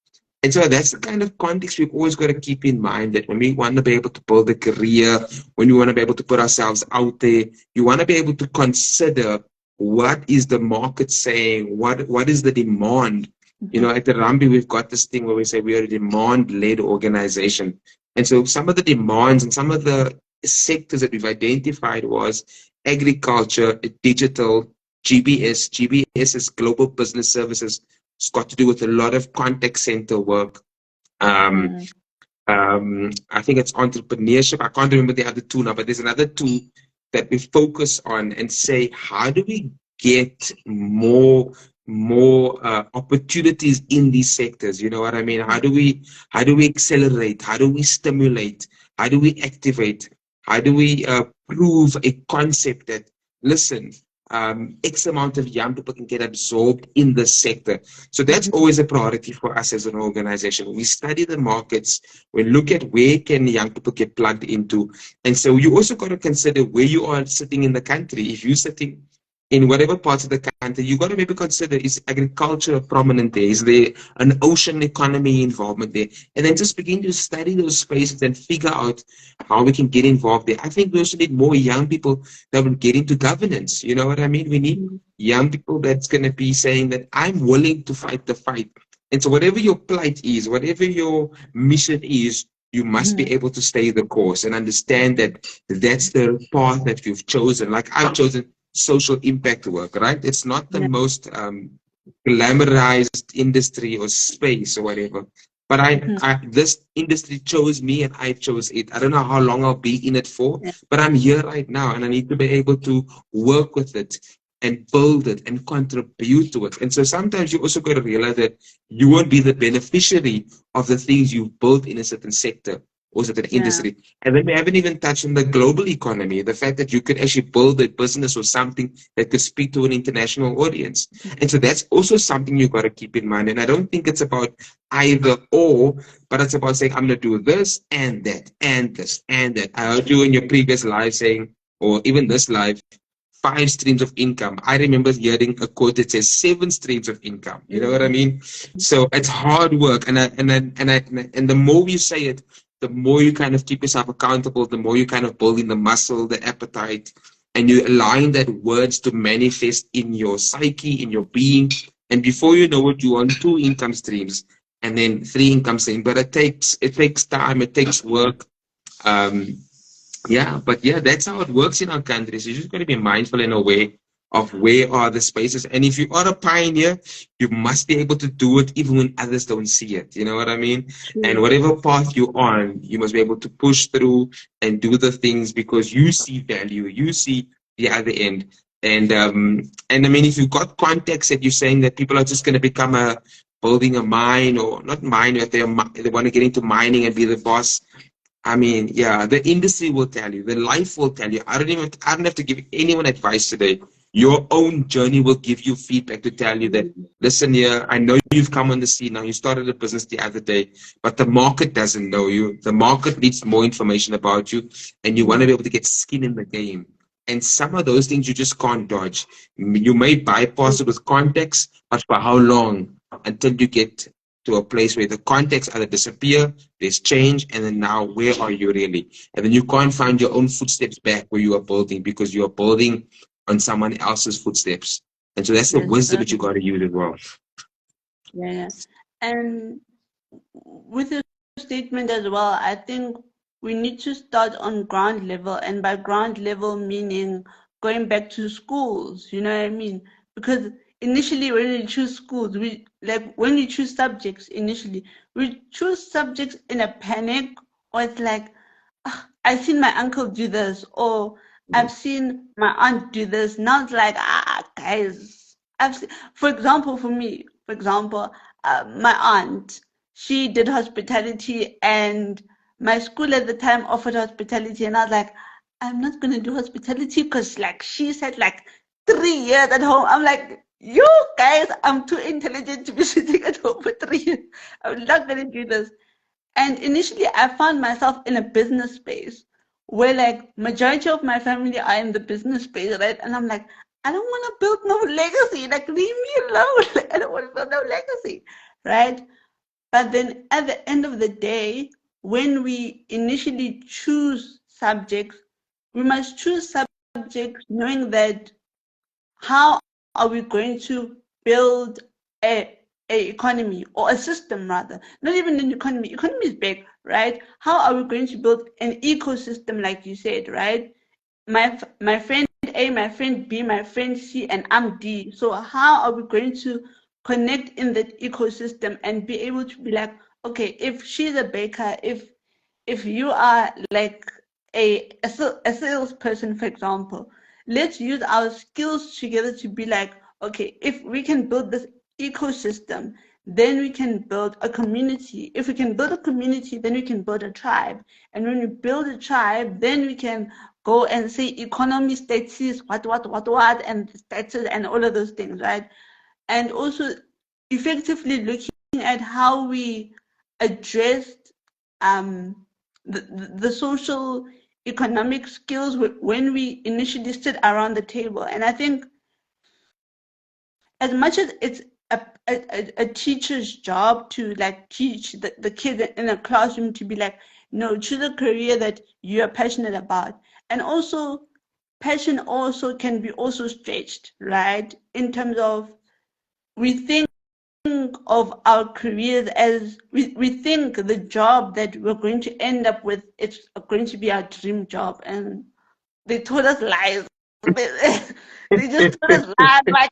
And so that's the kind of context we've always got to keep in mind, that when we want to be able to build a career, when we want to be able to put ourselves out there, you want to be able to consider what is the market saying, what is the demand. You know, at the Harambee, we've got this thing where we say we are a demand-led organization. And so some of the demands and some of the sectors that we've identified was agriculture, digital, GBS. GBS is Global Business Services. It's got to do with a lot of contact center work. Um, Mm. I think it's entrepreneurship. I can't remember the other two now, but there's another two that we focus on and say, how do we get more opportunities in these sectors? You know what I mean? How do we accelerate? How do we stimulate? How do we activate? How do we prove a concept that, listen, X amount of young people can get absorbed in this sector? So that's always a priority for us as an organization. We study the markets, we look at where can young people get plugged into. And so you also got to consider where you are sitting in the country. If you're sitting in whatever parts of the country, you got to maybe consider, is agriculture prominent there? Is there an ocean economy involvement there? And then just begin to study those spaces and figure out how we can get involved there. I think we also need more young people that will get into governance. You know what I mean? We need young people that's going to be saying that I'm willing to fight the fight. And so whatever your plight is, whatever your mission is, you must be able to stay the course and understand that that's the path that you've chosen. Like I've chosen social impact work, right? It's not the Yeah. most glamorized industry or space or whatever. But this industry chose me and I chose it. I don't know how long I'll be in it for, Yeah. but I'm here right now and I need to be able to work with it and build it and contribute to it. And so sometimes you also got to realize that you won't be the beneficiary of the things you've built in a certain sector or certain Yeah. industry. And then we haven't even touched on the global economy, the fact that you could actually build a business or something that could speak to an international audience. And so that's also something you got to keep in mind. And I don't think it's about either or, but it's about saying, I'm going to do this and that and this and that. I heard you in your previous live saying, or even this live, 5 streams of income. I remember hearing a quote that says 7 streams of income. You know what I mean? So it's hard work, and the more you say it, the more you kind of keep yourself accountable, the more you kind of build in the muscle, the appetite, and you allowing that words to manifest in your psyche, in your being. And before you know it, you're on 2 income streams and then 3 income streams. But it takes time, it takes work. Um, yeah, but yeah, that's how it works in our countries. You just got to be mindful in a way of where are the spaces. And if you are a pioneer, you must be able to do it even when others don't see it. You know what I mean? And True. whatever path you're on, you must be able to push through and do the things because you see value, you see the other end. And I mean, if you've got context that you're saying that people are just going to become a building a mine or not mine, if they want to get into mining and be the boss. I mean, yeah, the industry will tell you, the life will tell you. I don't have to give anyone advice today. Your own journey will give you feedback to tell you that, listen here, I know you've come on the scene now. You started a business the other day, but the market doesn't know you. The market needs more information about you, and you want to be able to get skin in the game. And some of those things you just can't dodge. You may bypass it with context, but for how long? Until you get to a place where the context either disappear, there's change, and then now where are you really? And then you can't find your own footsteps back where you are building because you are building on someone else's footsteps. And so that's the Yes. wisdom that you got to use as well. Yeah. Yeah. And with your statement as well, I think we need to start on ground level, and by ground level meaning going back to schools, you know what I mean? Because initially when we choose schools, when we choose subjects initially, we choose subjects in a panic, or it's like, "Ah, I've seen my uncle do this, or I've seen my aunt do this." Now it's like, guys, for example, my aunt, she did hospitality, and my school at the time offered hospitality, and I was like, I'm not gonna do hospitality because, like, she said, like, 3 years at home. I'm like, you guys, I'm too intelligent to be sitting at home for 3 years. I'm not gonna do this. And initially, I found myself in a business space where, like, majority of my family are in the business space, right? And I'm like, I don't want to build no legacy. Like, leave me alone. Like, I don't want to build no legacy, right? But then at the end of the day, when we initially choose subjects, we must choose subjects knowing that how are we going to build a economy or a system rather, not even an economy is big, right? How are we going to build an ecosystem, like you said, right? My friend A, my friend B, my friend C, and I'm D. So how are we going to connect in that ecosystem and be able to be like, okay, if she's a baker, if you are like a salesperson, for example, let's use our skills together to be like, okay, if we can build this ecosystem, then we can build a community. If we can build a community, then we can build a tribe. And when we build a tribe, then we can go and say economy status, what, and status, and all of those things, right? And also effectively looking at how we addressed um, the social economic skills when we initially stood around the table. And I think as much as it's a teacher's job to like teach the kids in a classroom to be like, no, choose a career that you're passionate about. And also passion also can be also stretched, right? In terms of we think of our careers as we think the job that we're going to end up with, it's going to be our dream job. And they told us lies. They just told us lies. Like,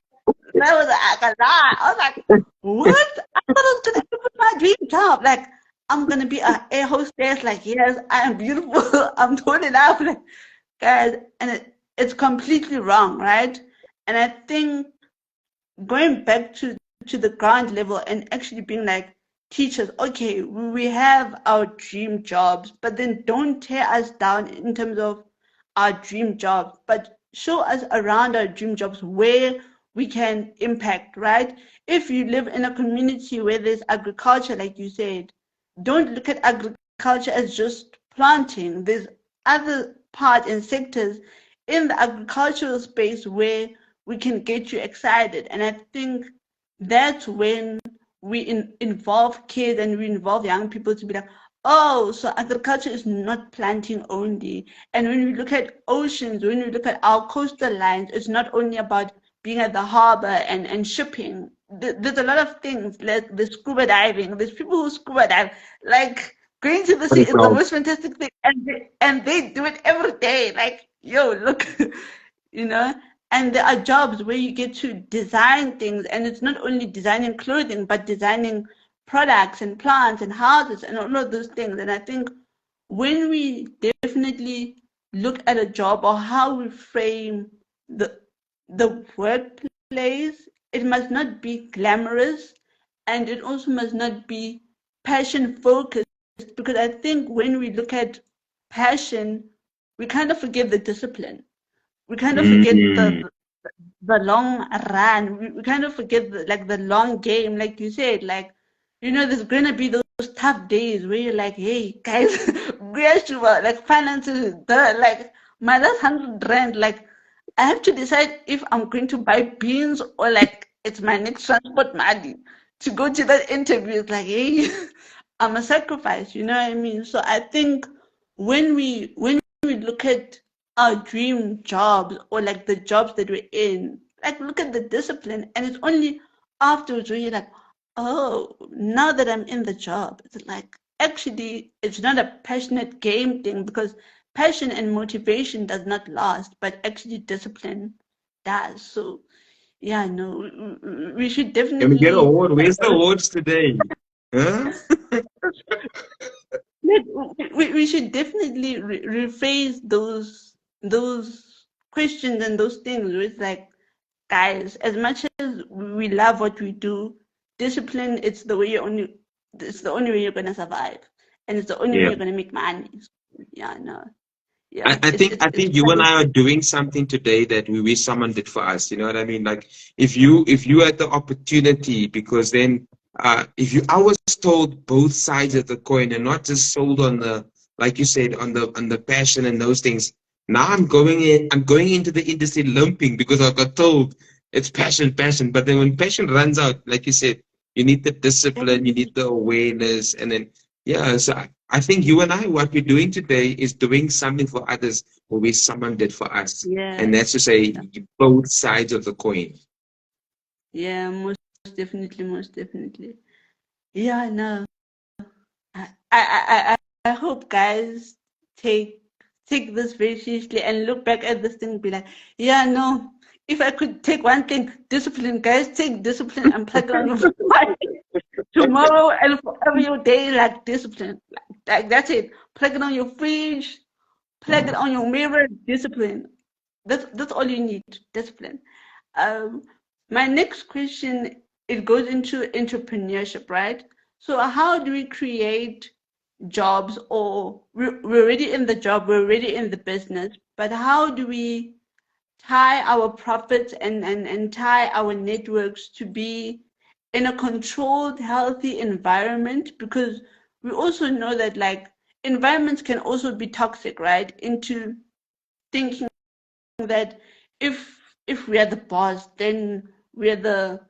that was like a lie. I was like, what? I thought I was going to be my dream job. Like, I'm going to be an air hostess. Like, yes, I am beautiful. I'm totally enough. Like, guys, and it's completely wrong, right? And I think going back to the ground level and actually being like teachers, okay, we have our dream jobs, but then don't tear us down in terms of our dream jobs, but show us around our dream jobs where we can impact, right? If you live in a community where there's agriculture, like you said, don't look at agriculture as just planting. There's other parts and sectors in the agricultural space where we can get you excited. And I think that's when we involve kids and we involve young people to be like, oh, so agriculture is not planting only. And when we look at oceans, when we look at our coastal lines, it's not only about being at the harbor and shipping. There's a lot of things like the scuba diving. There's people who scuba dive. Like going to the sea Pretty is the proud. most fantastic thing, and they do it every day. Like, yo, look, you know. And there are jobs where you get to design things, and it's not only designing clothing, but designing products and plants and houses and all of those things. And I think when we definitely look at a job or how we frame the the workplace, it must not be glamorous and it also must not be passion focused, because I think when we look at passion, we kind of forget the discipline. We kind of forget Mm. the long run. We kind of forget like the long game, like you said. Like, there's gonna be those tough days where you're like, hey guys, like finances, like my last 100 rand, like I have to decide if I'm going to buy beans or like it's my next transport money to go to that interview. It's like, hey, I'm a sacrifice, you know what I mean? So I think when we look at our dream jobs or like the jobs that we're in, like look at the discipline, and it's only afterwards where you're like, oh, now that I'm in the job, it's like actually it's not a passionate game thing, because passion and motivation does not last, but actually discipline does. So yeah, no, we should Can we get a definitely award? Where's the awards today? Huh? like, we should definitely rephrase those questions and those things with like, guys, as much as we love what we do, discipline, it's the only way you're gonna survive, and it's the only way Yeah. you're gonna make money. So, yeah, no. Yeah, I it's think you and I are doing something today that we wish someone did for us. You know what I mean? Like if you had the opportunity, because then if you I was told both sides of the coin and not just sold on the, like you said, on the passion and those things. Now I'm going into the industry lumping because I got told it's passion, passion. But then when passion runs out, like you said, you need the discipline, you definitely. need the awareness, and then yeah, so I think you and I, what we're doing today is doing something for others or we someone did for us. Yeah, And that's to say both sides of the coin. yeah, most definitely, most definitely. Yeah, no. I hope guys take take this very seriously and look back at this thing and be like, yeah, no. If I could take one thing, discipline, guys, take discipline and plug it on your fire tomorrow and for every day, like discipline. Like that's it. Plug it on your fridge, plug it on your mirror, discipline. That's all you need, discipline. Um, my next question, it goes into entrepreneurship, right? So how do we create jobs, or we're already in the job, we're already in the business, but how do we tie our profits and tie our networks to be in a controlled, healthy environment? Because we also know that like environments can also be toxic, right? Into thinking that if we are the boss, then we're the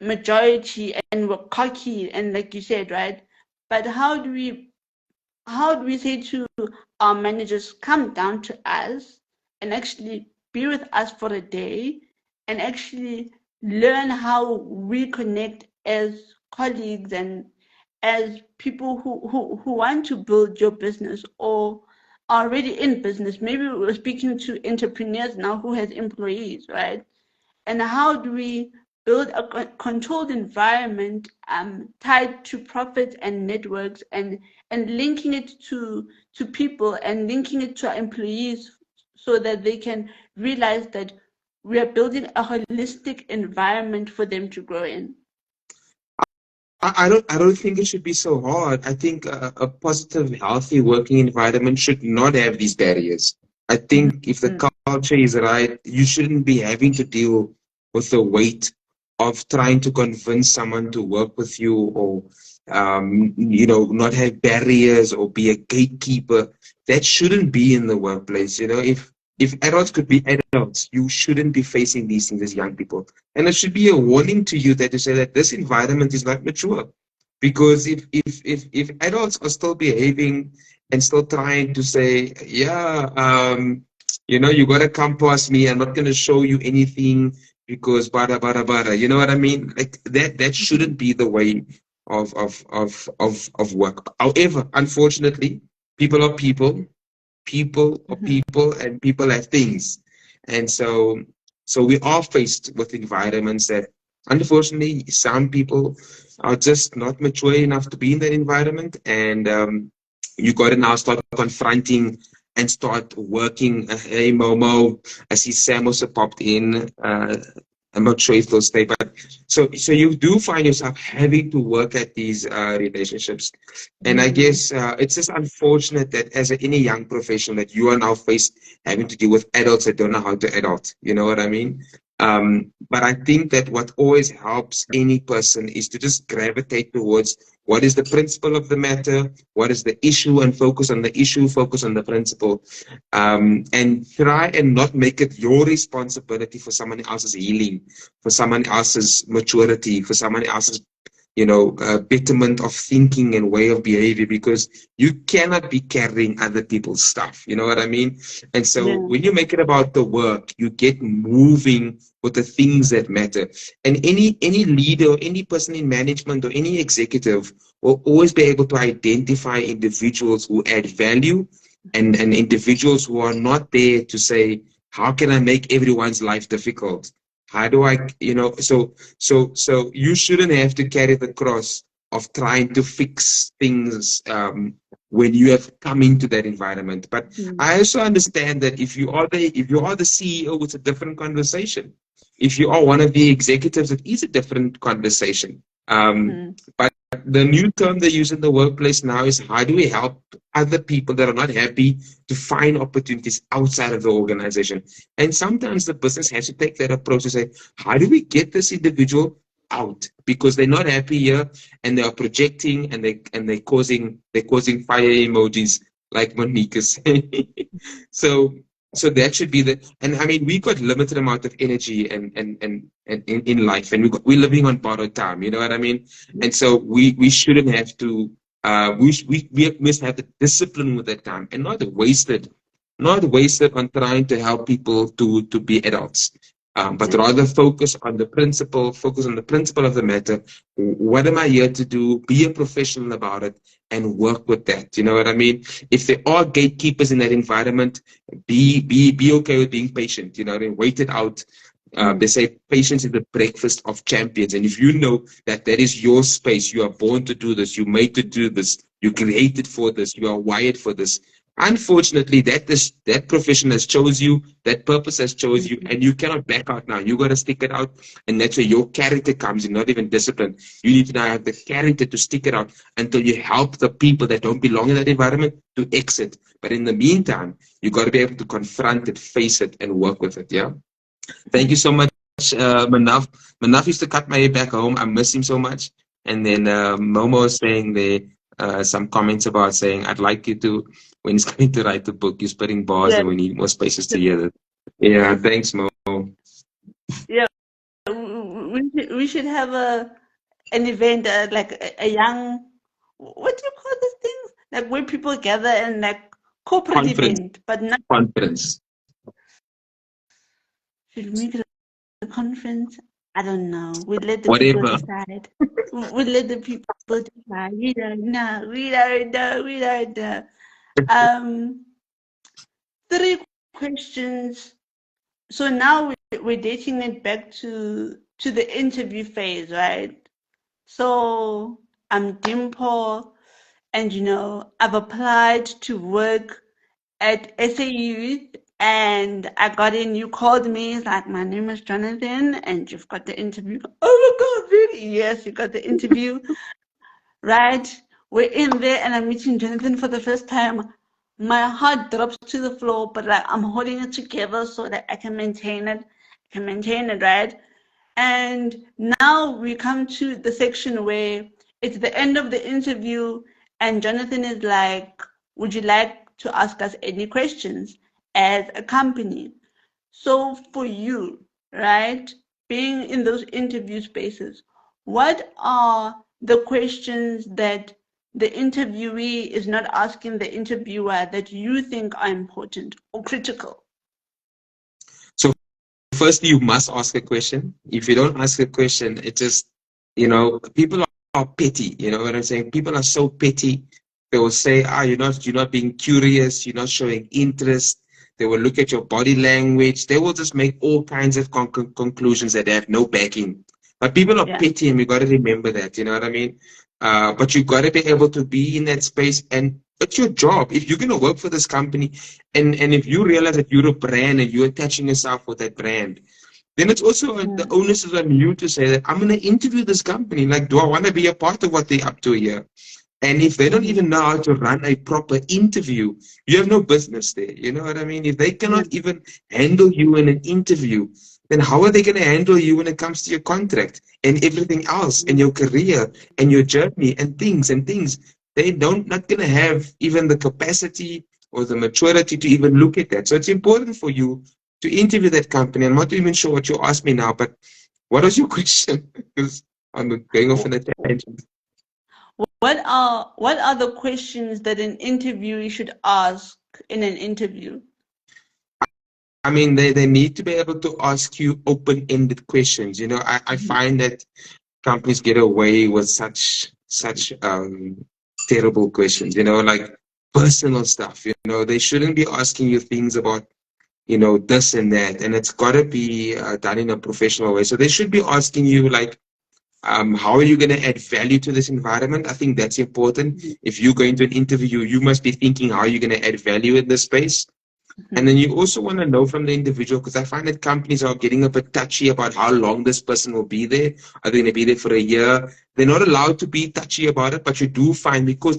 majority and we're cocky and like you said, right? But how do we say to our managers, come down to us and actually be with us for a day and actually learn how we connect as colleagues and as people who want to build your business or are already in business. Maybe we're speaking to entrepreneurs now who has employees, right? And how do we build a controlled environment tied to profits and networks and linking it to people and linking it to our employees so that they can realize that we are building a holistic environment for them to grow in. I don't think it should be so hard. I think a positive, healthy working environment should not have these barriers. I think if the Mm, culture is right, you shouldn't be having to deal with the weight of trying to convince someone to work with you or, you know, not have barriers or be a gatekeeper. That shouldn't be in the workplace. You know, if adults could be adults, you shouldn't be facing these things as young people. And it should be a warning to you that to say that this environment is not mature. Because if adults are still behaving and still trying to say, yeah, you know, you gotta come past me, I'm not gonna show you anything because bada bada bada. You know what I mean? Like that mhm, shouldn't be the way of work. However, unfortunately, people are people, people are mhm. people, and people are things. And so we are faced with environments that unfortunately some people are just not mature enough to be in that environment. And you got to now start confronting and start working. Hey Momo, I see Sam also popped in. I'm not sure if they'll stay, but so you do find yourself having to work at these relationships. And I Mm, guess it's just unfortunate that as any young professional that you are now faced having to deal with adults that don't know how to adult. You know what I mean? But I think that what always helps any person is to just gravitate towards what is the principle of the matter, what is the issue, and focus on the issue, focus on the principle, and try and not make it your responsibility for someone else's healing, for someone else's maturity, for someone else's betterment of thinking and way of behavior, because you cannot be carrying other people's stuff. You know what I mean? And so yeah. when you make it about the work, you get moving with the things that matter. And any leader, or any person in management, or any executive will always be able to identify individuals who add value and individuals who are not there to say, how can I make everyone's life difficult? How do I, so you shouldn't have to carry the cross of trying to fix things when you have come into that environment. But Mm, I also understand that if you are the CEO, it's a different conversation. If you are one of the executives, it is a different conversation. mm, But the new term they use in the workplace now is how do we help other people that are not happy to find opportunities outside of the organization? And sometimes the business has to take that approach to say, how do we get this individual out because they're not happy here and they are projecting and they're causing fire emojis like Monique is saying. so so that should be the, and I mean we got limited amount of energy and in life, and we're living on borrowed time, you know what I mean? And so we shouldn't have to we must have the discipline with that time and not wasted on trying to help people to be adults, but rather focus on the principle of the matter. What am I here to do? Be a professional about it and work with that. You know what I mean? If there are gatekeepers in that environment, be okay with being patient. You know, and wait it out. They say patience is the breakfast of champions. And if you know that that is your space, you are born to do this, you're made to do this, you created for this, you are wired for this. Unfortunately, that profession has chose you, that purpose has chose you, and you cannot back out now. You got to stick it out, and that's where your character comes in, not even discipline. You need to now have the character to stick it out until you help the people that don't belong in that environment to exit. But in the meantime, you got to be able to confront it, face it, and work with it. Yeah. Thank you so much, Manaf. Manaf used to cut my hair back home. I miss him so much. And then Momo is saying there some comments about saying, I'd like you to, when he's going to write the book, you're spitting bars Yeah, and we need more spaces to hear that. Yeah, thanks, Mo. yeah. We should have an event like a young, what do you call these things? Like where people gather and like corporate Conference, event, but not. conference, Should we make it a conference? I don't know. We let the people whatever. decide. We let the people decide. We don't know. We don't know. We don't know. Um, three questions. So now we're dating it back to the interview phase, right? So I'm Dimple, and I've applied to work at SAU, and I got in. You called me, like, my name is Jonathan, and you've got the interview. Oh my God, really? Yes, you got the interview, right? We're in there, and I'm meeting Jonathan for the first time. My heart drops to the floor, but like I'm holding it together so that I can maintain it. Right? And now we come to the section where it's the end of the interview, and Jonathan is like, would you like to ask us any questions as a company? So for you, right, being in those interview spaces, what are the questions that the interviewee is not asking the interviewer that you think are important or critical? So firstly, you must ask a question. If you don't ask a question, it just, people are petty. You know what I'm saying? People are so petty. They will say, you're not being curious. You're not showing interest. They will look at your body language. They will just make all kinds of conclusions that have no backing. But people are Yeah. petty, and we got to remember that. You know what I mean? But you got to be able to be in that space, and it's your job. If you're going to work for this company, and if you realize that you're a brand and you're attaching yourself with that brand, then it's also the onus is on you to say that I'm going to interview this company. Like, do I want to be a part of what they're up to here? And if they don't even know how to run a proper interview, you have no business there. You know what I mean? If they cannot even handle you in an interview, then how are they going to handle you when it comes to your contract and everything else and your career and your journey and things and things? They not going to have even the capacity or the maturity to even look at that. So it's important for you to interview that company. I'm not even sure what you asked me now, but what was your question? Because I'm going off on a tangent. What are the questions that an interviewee should ask in an interview? I mean, they need to be able to ask you open-ended questions. I find that companies get away with such terrible questions, like personal stuff. They shouldn't be asking you things about, this and that, and it's got to be done in a professional way. So they should be asking you like, how are you going to add value to this environment? I think that's important. If you go into an interview, you must be thinking, how are you going to add value in this space? And then you also want to know from the individual, because I find that companies are getting a bit touchy about how long this person will be there. Are they going to be there for a year? They're not allowed to be touchy about it, but you do find because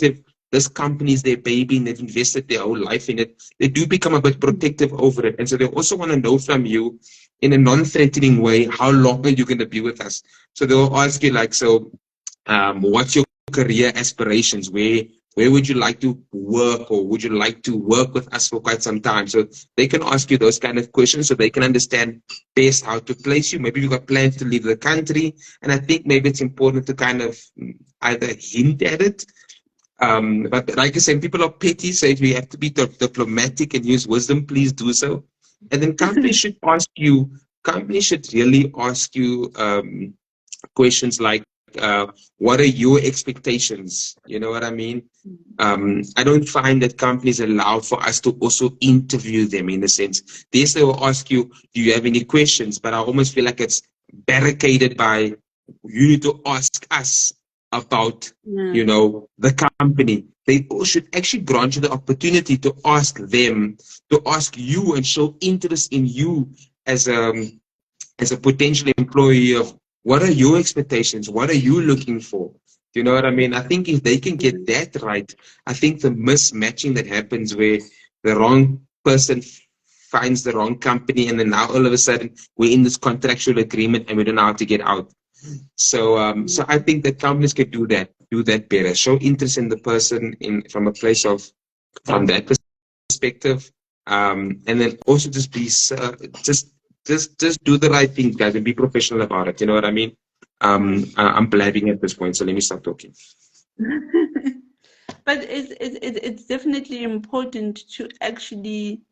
this company is their baby and they've invested their whole life in it, they do become a bit protective over it. And so they also want to know from you in a non-threatening way, how long are you going to be with us? So they'll ask you like, so what's your career aspirations? Where would you like to work, or would you like to work with us for quite some time? So they can ask you those kind of questions so they can understand best how to place you. Maybe you've got plans to leave the country. And I think maybe it's important to kind of either hint at it. But like I said, people are petty, so if you have to be diplomatic and use wisdom, please do so. And then companies should really ask you questions like, what are your expectations? You know what I mean? I don't find that companies allow for us to also interview them in a sense. Yes, they will ask you, do you have any questions? But I almost feel like it's barricaded by, you need to ask us about, Yeah. the company. They should actually grant you the opportunity to ask them, to ask you and show interest in you as a potential employee of, what are your expectations? What are you looking for? Do you know what I mean? I think if they can get that right, I think the mismatching that happens where the wrong person finds the wrong company and then now all of a sudden we're in this contractual agreement and we don't know how to get out. So I think that companies could do that better. Show interest in the person from a place of, from that perspective, and then also just be just do the right thing, guys, and be professional about it. You know what I mean? I'm blabbing at this point, so let me stop talking. But it's definitely important to actually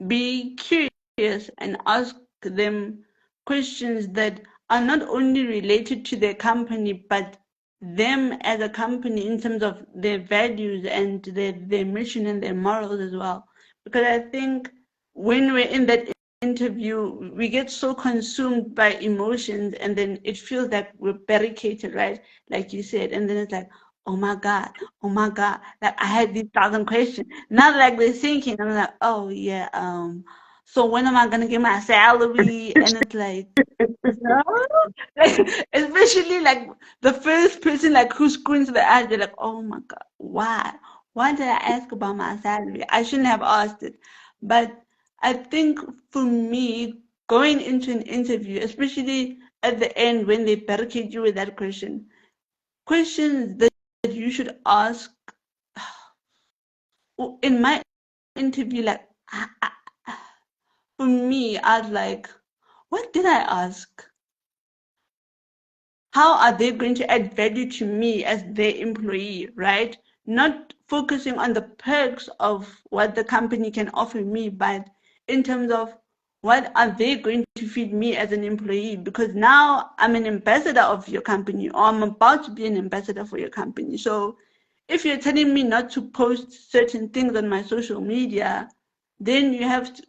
be curious and ask them questions that are not only related to their company, but them as a company in terms of their values and their mission and their morals as well. Because I think when we're in that interview, we get so consumed by emotions and then it feels like we're barricaded, right? Like you said. And then it's like, oh my God, like I had these thousand questions. Now like they're thinking, I'm like, oh yeah, so when am I gonna get my salary? And it's like, no, like, especially like the first person like who screens the ad, they're like, oh my God, why? Why did I ask about my salary? I shouldn't have asked it. But I think for me, going into an interview, especially at the end when they barricade you with that question, questions that you should ask in my interview, like for me, I was like, what did I ask? How are they going to add value to me as their employee, right? Not focusing on the perks of what the company can offer me, but in terms of what are they going to feed me as an employee? Because now I'm an ambassador of your company, or I'm about to be an ambassador for your company. So if you're telling me not to post certain things on my social media, then you have to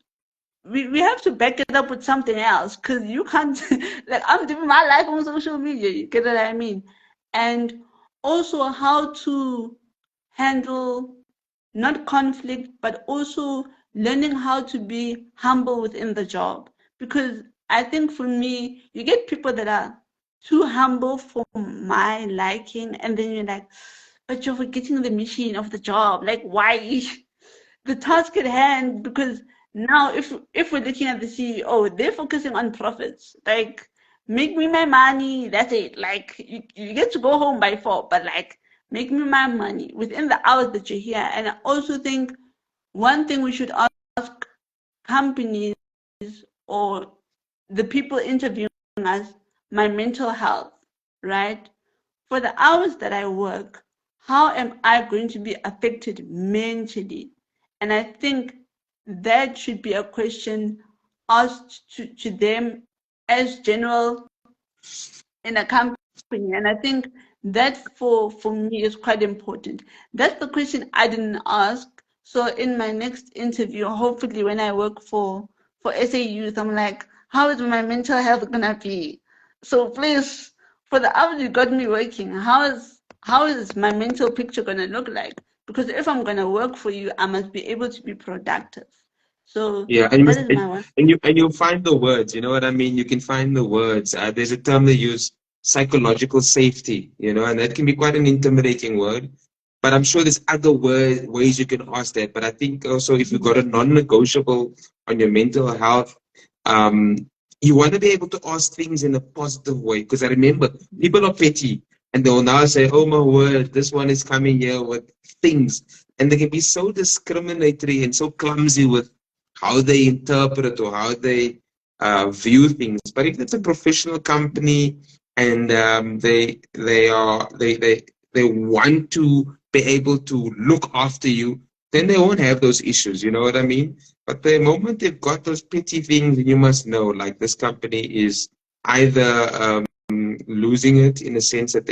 we have to back it up with something else because you can't like I'm living my life on social media, you get what I mean? And also how to handle not conflict but also learning how to be humble within the job, because I think for me you get people that are too humble for my liking and then you're like, but you're forgetting the mission of the job, like why? The task at hand, because now if we're looking at the CEO, they're focusing on profits. Like, make me my money, that's it. Like you get to go home by 4, but like make me my money within the hours that you're here. And I also think one thing we should ask companies or the people interviewing us, my mental health, right? For the hours that I work, how am I going to be affected mentally? And I think that should be a question asked to them as general in a company. And I think that for me is quite important. That's the question I didn't ask. So in my next interview, hopefully when I work for SA Youth, I'm like, how is my mental health gonna be? So please, for the hours you got me working, how is my mental picture gonna look like? Because if I'm gonna work for you, I must be able to be productive. So Yeah, and you that must, is my one. and you find the words. You know what I mean? You can find the words. There's a term they use, psychological safety. You know, and that can be quite an intimidating word. But I'm sure there's other ways you can ask that. But I think also if you've got a non-negotiable on your mental health, um, you want to be able to ask things in a positive way. Because I remember people are petty, and they'll now say, "Oh my word, this one is coming here with things," and they can be so discriminatory and so clumsy with how they interpret or how they view things. But if it's a professional company and they want to be able to look after you, then they won't have those issues. You know what I mean? But the moment they've got those petty things, you must know, like this company is either losing it in a sense that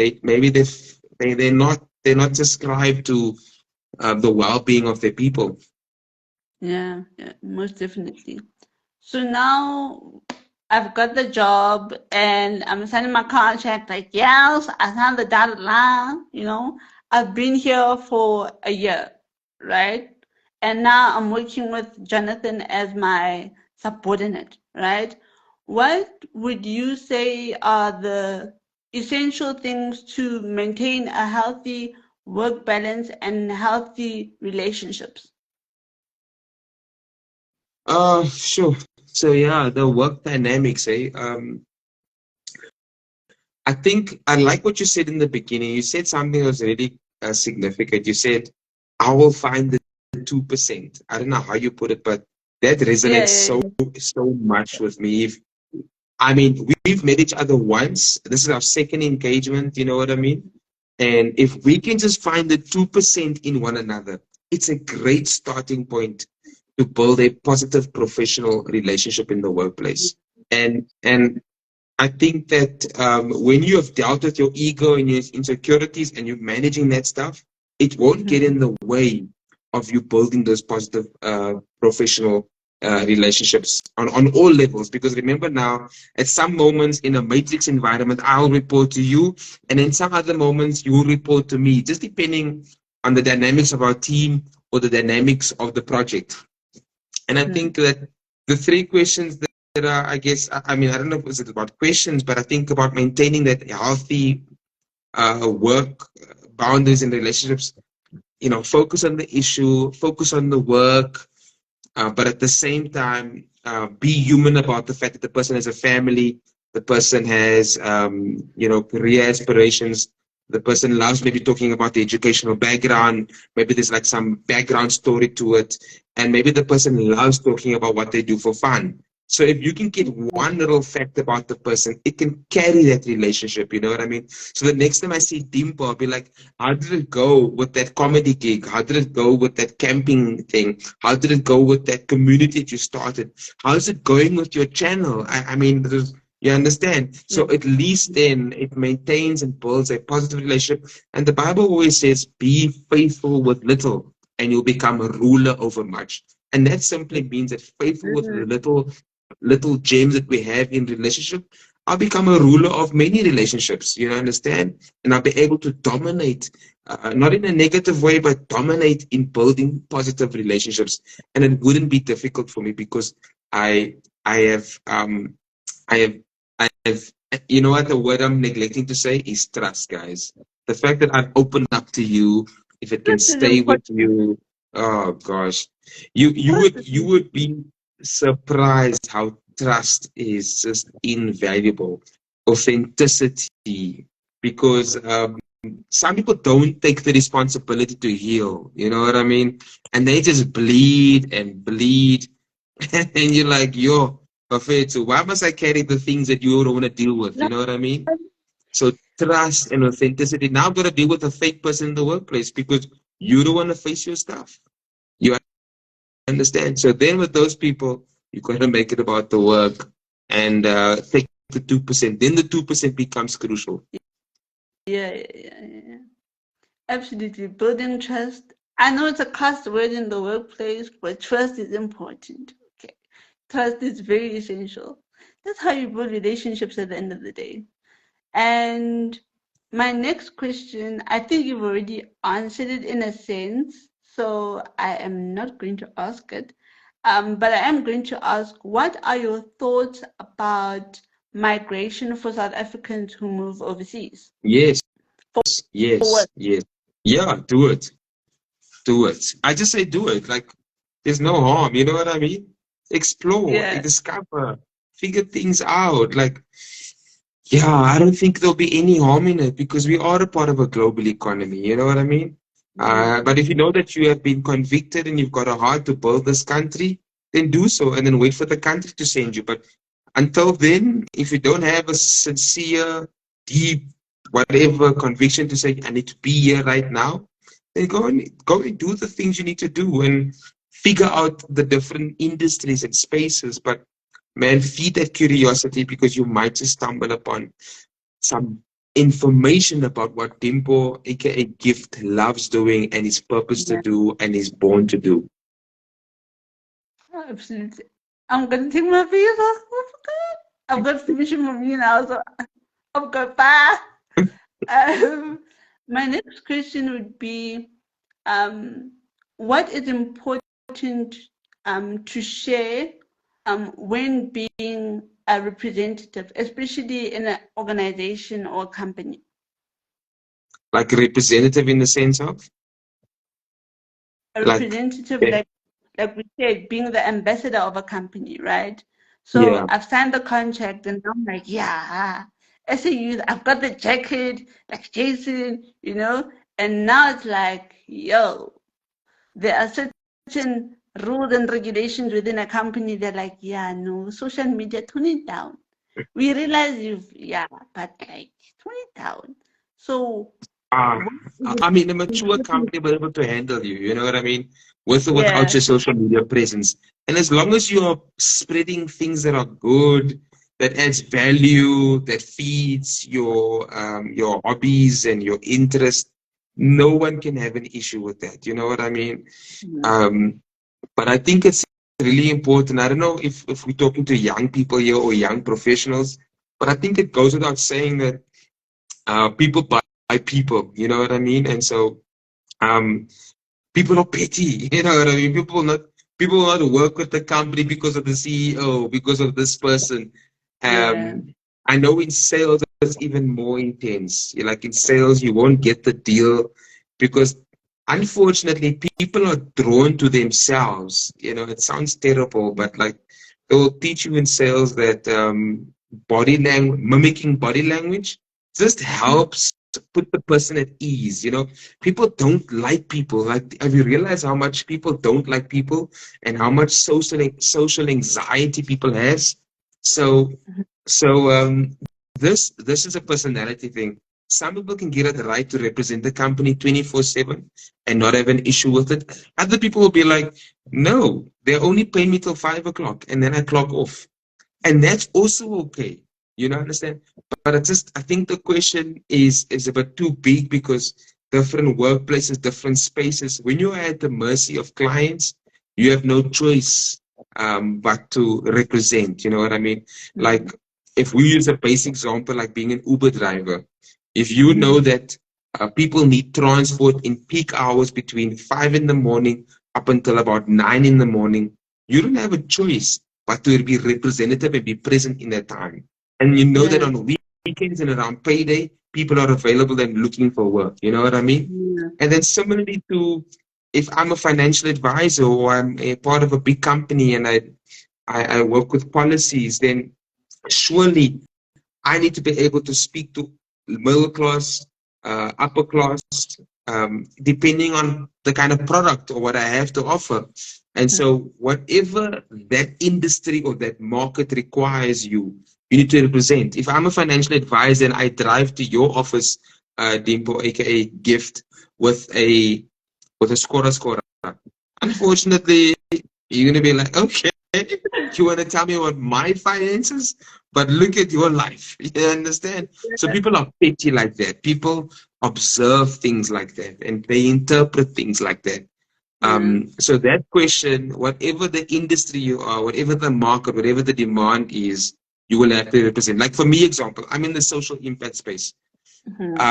they're not subscribed to the well-being of their people. Yeah, yeah, most definitely. So now I've got the job and I'm signing my contract. Like, yes, I signed the dotted line. I've been here for a year, right? And now I'm working with Jonathan as my subordinate, right? What would you say are the essential things to maintain a healthy work balance and healthy relationships? Sure. So yeah, the work dynamics, eh? I think I like what you said in the beginning. You said something that was really significant. You said, "I will find the 2%." I don't know how you put it, but that Yeah, resonates yeah, so much with me. I mean, we've met each other once. This is our second engagement. You know what I mean? And if we can just find the 2% in one another, it's a great starting point to build a positive professional relationship in the workplace. And I think that when you have dealt with your ego and your insecurities and you're managing that stuff, it won't get yeah. in the way of you building those positive professional relationships on all levels. Because remember now, at some moments in a matrix environment, I'll report to you, and in some other moments, you will report to me, just depending on the dynamics of our team or the dynamics of the project. And I Hmm. think that the three questions that are, I guess, I mean, I don't know if it's about questions, but I think about maintaining that healthy work boundaries and relationships. You know, focus on the issue, focus on the work, but at the same time, be human about the fact that the person has a family, the person has, career aspirations. The person loves maybe talking about the educational background. Maybe there's like some background story to it. And maybe the person loves talking about what they do for fun. So if you can get one little fact about the person, it can carry that relationship. You know what I mean? So the next time I see Dimple, I'll be like, how did it go with that comedy gig? How did it go with that camping thing? How did it go with that community that you started? How's it going with your channel? I mean, you understand? Yeah. So at least then it maintains and builds a positive relationship. And the Bible always says, be faithful with little and you'll become a ruler over much. And that simply means that faithful with the Mhm. little gems that we have in relationship, I'll become a ruler of many relationships. You understand? And I'll be able to dominate, not in a negative way, but dominate in building positive relationships. And it wouldn't be difficult for me because I I have I have I have you know what, the word I'm neglecting to say is trust, guys. The fact that I've opened up to you, if it can Trust is stay with important. you, oh gosh, Trust is you would be surprised how trust is just invaluable. Authenticity, because some people don't take the responsibility to heal. You know what I mean? And they just bleed and bleed, and you're like, yo, Buffet, so why must I carry the things that you don't want to deal with? You not. know what I mean? So trust and authenticity. Now I've got to deal with a fake person in the workplace because you don't want to face your stuff. You understand? So then with those people, you got to make it about the work and take the 2%. Then the 2% becomes crucial. Yeah, yeah, yeah, yeah, yeah. Absolutely. Building trust. I know it's a cuss word in the workplace, but trust is important. Okay. Trust is very essential. That's how you build relationships at the end of the day. And my next question, I think you've already answered it in a sense, so I am not going to ask it. But I am going to ask, what are your thoughts about migration for South Africans who move overseas? Yes, For yes, what? yes. Yeah, do it. Do it. I just say do it. Like, there's no harm. You know what I mean? Explore, Yeah. discover, figure things out. Like, yeah, I don't think there'll be any harm in it because we are a part of a global economy. You know what I mean? Mm, But if you know that you have been convicted and you've got a heart to build this country, then do so and then wait for the country to send you. But until then, if you don't have a sincere, deep, whatever conviction to say, I need to be here right now, then go and do the things you need to do and figure out the different industries and spaces. But man, feed that curiosity because you might just stumble upon some information about what Dimpo, aka Gift, loves doing and is purpose to yeah, do and is born to do. absolutely. I'm gonna take my face off. I forgot. I've got permission from you now, so I'm going bye. Um, my next question would be, um, what is important to share when being a representative, especially in an organization or company? Like a representative in the sense of, A like, representative, eh, like we said, being the ambassador of a company, right? So yeah. I've signed the contract and I'm like, yeah, SAU, I've got the jacket, like Jason, and now it's like, yo, there are certain rules and regulations within a company. They're like, yeah, no, social media, tone it down. We realize yeah, but like, tone it down. So, Ah, what is I it I mean, a mature important? company will be able to handle you. You know what I mean? With or without Yeah, your social media presence. And as long as you are spreading things that are good, that adds value, that feeds your hobbies and your interest, no one can have an issue with that. You know what I mean? mhm, Um, but I think it's really important. I don't know if we're talking to young people here or young professionals, but I think it goes without saying that people buy people, you know what I mean? And so um, people are petty, you know what I mean? People will not work with the company because of the CEO, because of this person. yeah, Um, I know in sales it's even more intense. Like in sales, you won't get the deal because unfortunately people are drawn to themselves. You know, it sounds terrible, but like they will teach you in sales that body language, mimicking body language just helps put the person at ease. You know, people don't like people. Like, have you realized how much people don't like people and how much social anxiety people has? So, so this is a personality thing. Some people can get it right to represent the company 24/7 and not have an issue with it. Other people will be like, no, they only pay me till 5 o'clock and then I clock off. And that's also okay. You know, understand? But I think the question is a bit too big because different workplaces, different spaces. When you're at the mercy of clients, you have no choice but to represent. You know what I mean? mhm, Like if we use a basic example, like being an Uber driver, if you know mhm, that people need transport in peak hours between 5 in the morning up until about 9 in the morning, you don't have a choice but to be representative and be present in that time. And you know that yeah, on weekends and around payday, people are available and looking for work. You know what I mean? yeah, And then similarly to if I'm a financial advisor or I'm a part of a big company and I work with policies, then surely I need to be able to speak to middle class, upper class, depending on the kind of product or what I have to offer. And mhm, so, whatever that industry or that market requires you need to represent. If I'm a financial advisor and I drive to your office, Dimpo, aka Gift, with a scorer. Unfortunately, you're gonna be like, okay, you wanna tell me about my finances, but look at your life. You understand? So people are petty like that. People observe things like that, and they interpret things like that. yeah, So that question, whatever the industry you are, whatever the market, whatever the demand is, you will have to represent. Like for me, example, I'm in the social impact space. mhm,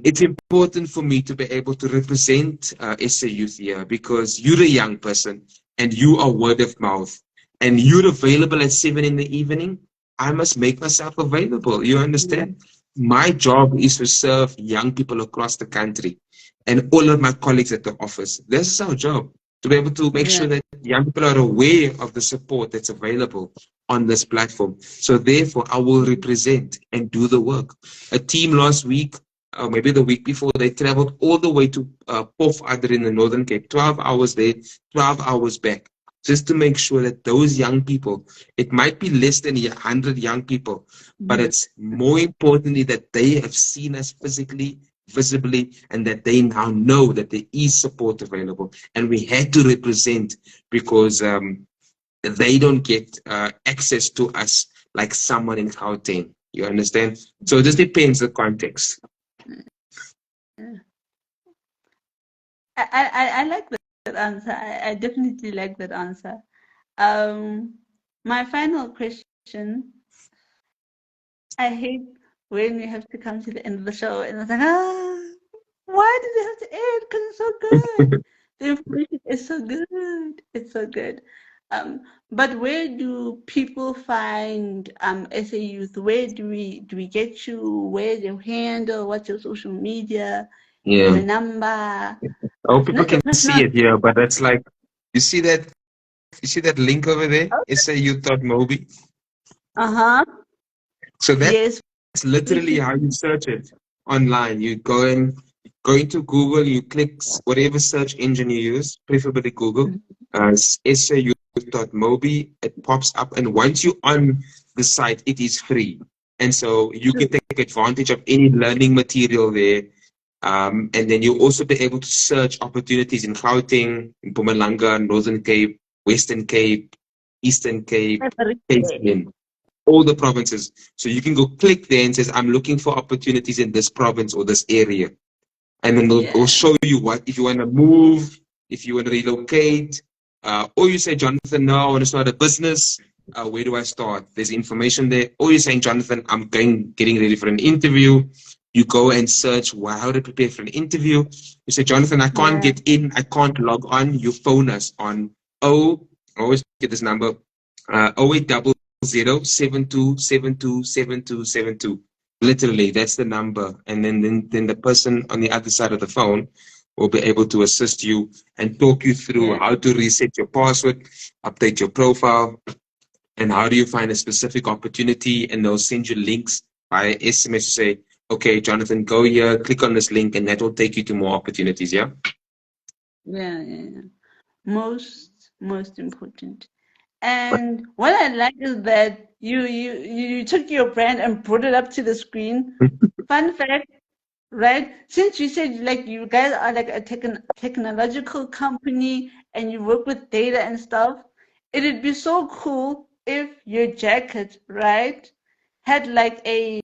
It's important for me to be able to represent SA Youth here because you're a young person. and you are word of mouth, and you're available at 7 in the evening, I must make myself available. You understand? My job is to serve young people across the country and all of my colleagues at the office. This is our job, to be able to make Yeah. sure that young people are aware of the support that's available on this platform. So therefore, I will represent and do the work. A team last week, or maybe the week before, they traveled all the way to Pofadder in the Northern Cape, 12 hours there, 12 hours back, just to make sure that those young people, it might be less than 100 young people, but Mhm. it's more importantly that they have seen us physically, visibly, and that they now know that there is support available. And we had to represent because they don't get access to us like someone in Gauteng. You understand? So it just depends the context. Yeah. I like that answer. I definitely like that answer. Um, my final question. I hate when we have to come to the end of the show and it's like, why did it have to end? Because it's so good. The information is so good. It's so good. Um, but where do people find SA Youth? Where do we get you? Where's your handle? What's your social media? Yeah. Your number? Oh, people Not your can see personal. it here, but that's like, you see that link over there? It's a youth.mobi. Uh-huh. So that's Yes. We literally can. how you search it online. You go into Google, you click whatever search engine you use, preferably Google, sayouth.mobi. It pops up, and once you're on the site, it is free. And so you can take advantage of any learning material there. And then you'll also be able to search opportunities in Gauteng, in Mpumalanga, Northern Cape, Western Cape, Eastern Cape, KZN, all the provinces. So you can go click there and says, I'm looking for opportunities in this province or this area. And then it'll Yeah. show you what, if you want to move, if you want to relocate, or you say, Jonathan, no, I want to start a business. Where do I start? There's information there. Or you're saying, Jonathan, getting ready for an interview. You go and search how to prepare for an interview. You say, Jonathan, I can't Yeah. get in. I can't log on. You phone us on I always get this number, 0800 Literally, that's the number. And then the person on the other side of the phone will be able to assist you and talk you through Yeah. how to reset your password, update your profile, and how do you find a specific opportunity. And they'll send you links by SMS to say, okay, Jonathan, go here, click on this link, and that will take you to more opportunities. Yeah. Yeah. Yeah. Yeah. Most important. And what I like is that you took your brand and brought it up to the screen. Fun fact, right? Since you said like you guys are like a technological company and you work with data and stuff, it'd be so cool if your jacket, right, had like I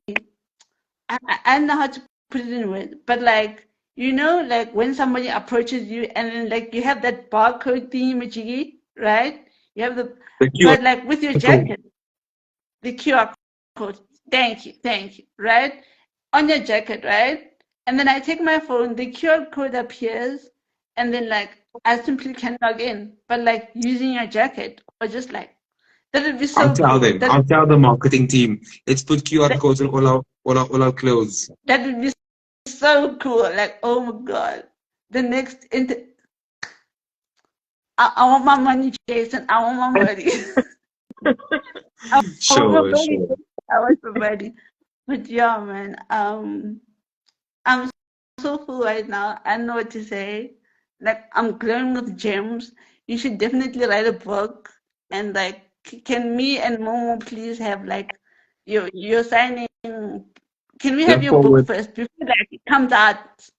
don't know how to put it in words, but like like when somebody approaches you and then like you have that barcode thingy, right? You have The QR but like with your code. jacket, the QR code. Thank you, right? On your jacket, right? And then I take my phone, the QR code appears, and then like I simply can log in, but like using your jacket or just like that would be I'll so tell cool. them. I'll tell the marketing team. Let's put QR That, codes on all our clothes. that would be so cool. Like, oh my god. The next I want my money, Jason. I want my money. I want my Sure, money. sure. I want my money. But yeah, man. I'm so full right now. I don't know what to say. Like I'm glowing with gems. You should definitely write a book. And like, can me and Momo please have like your signing? Can we have Look your book forward. first before like it comes out?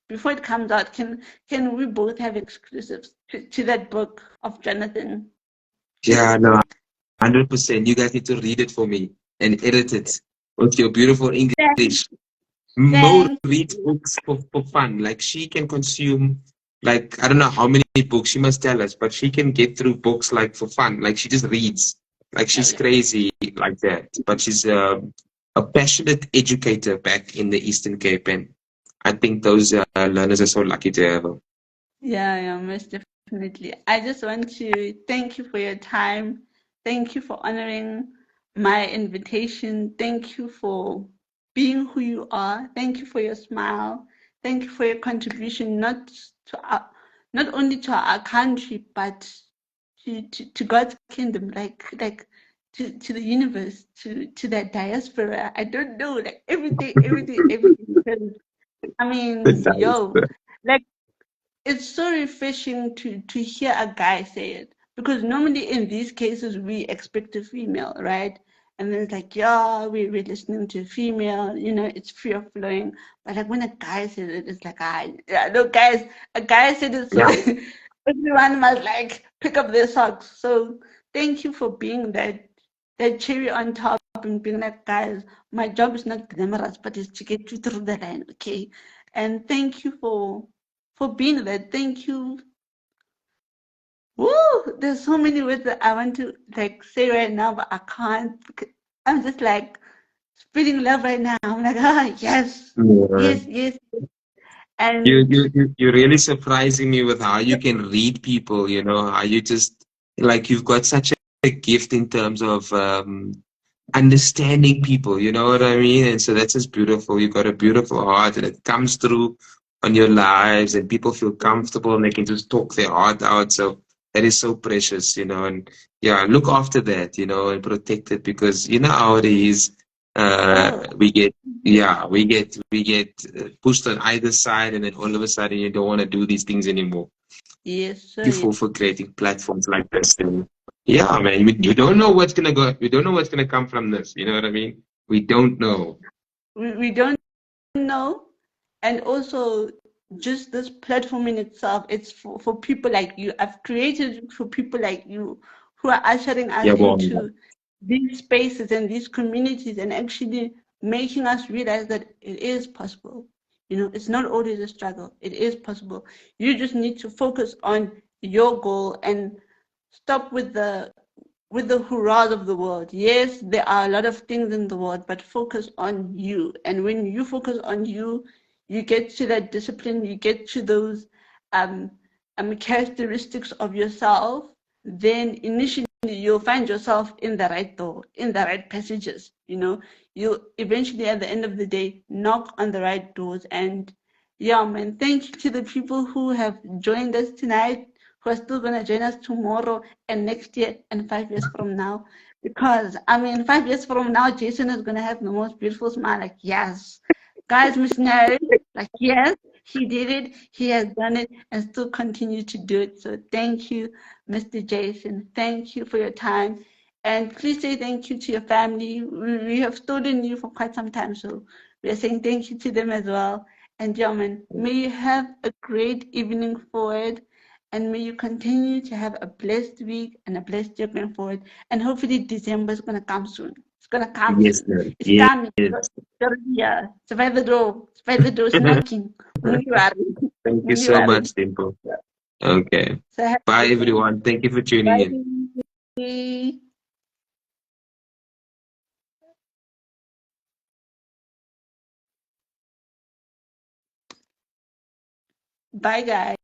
Before it comes out, can we both have exclusives to that book of Jonathan? Yeah, no, 100%. You guys need to read it for me and edit it with your beautiful Thank, English. Mo thank reads you. books for fun. Like she can consume, like, I don't know how many books she must tell us, but she can get through books like for fun. Like she just reads. Like Oh, she's yeah. crazy like that. But she's a passionate educator back in the Eastern Cape. And I think those learners are so lucky to have her. Yeah, yeah, most Definitely. I just want to thank you for your time. Thank you for honoring my invitation. Thank you for being who you are. Thank you for your smile. Thank you for your contribution, not only to our country, but to God's kingdom, like to the universe, to the diaspora. I don't know, like everything, everything, everything. Because I Good mean, times. yo, like it's so refreshing to hear a guy say it, because normally in these cases we expect a female, right? And then it's like, yeah, we're listening to a female, it's free of flowing. But like when a guy says it, it's like, yeah, no, guys, a guy said it, so Yeah. everyone must like pick up their socks. So thank you for being that cherry on top and being like, guys, my job is not glamorous, but it's to get you through the line, okay? And thank you for being there. Thank you. Woo! There's so many words that I want to like say right now, but I can't. I'm just like spreading love right now. I'm like, yes, Yeah. yes, yes. You, And you, you're really surprising me with how you can read people, how you just, like, you've got such a gift in terms of understanding people, you know what I mean? And so that's just beautiful. You've got a beautiful heart and it comes through on your lives and people feel comfortable and they can just talk their heart out. So that is so precious, and yeah, look after that, and protect it because you know how it is. oh, We get, yeah, we get pushed on either side and then all of a sudden you don't want to do these things anymore. yes, so Thank you for creating platforms like this. And yeah, man, you don't know what's gonna go. We don't know what's gonna come from this. You know what I mean? We don't know. we don't know. And also, just this platform in itself, it's for people like you. I've created it for people like you who are ushering us Yeah, well, into these spaces and these communities and actually making us realize that it is possible. It's not always a struggle. It is possible. You just need to focus on your goal and stop with the hurrahs of the world. Yes, there are a lot of things in the world, but focus on you. And when you focus on you, you get to that discipline, you get to those um, characteristics of yourself, then initially you'll find yourself in the right door, in the right passages. You'll eventually, at the end of the day, knock on the right doors. And yeah, man, thank you to the people who have joined us tonight, who are still going to join us tomorrow and next year and 5 years from now. Because, I mean, 5 years from now, Jason is going to have the most beautiful smile. Like, yes, guys, missionary, like, yes, he did it, he has done it, and still continue to do it. So, thank you, Mr. Jason. Thank you for your time. And please say thank you to your family. We have stolen you for quite some time, so we are saying thank you to them as well. And gentlemen, may you have a great evening forward, and may you continue to have a blessed week and a blessed year going forward. And hopefully December is gonna come soon. It's gonna come yes, soon. man. It's Yes. coming. It's already here. It's by the door. It's by the door. It's knocking. When you are. Thank you When you so are. much, Dimple. Okay. So have a Bye, good one. everyone. Thank you for tuning in. Bye. Bye, guys.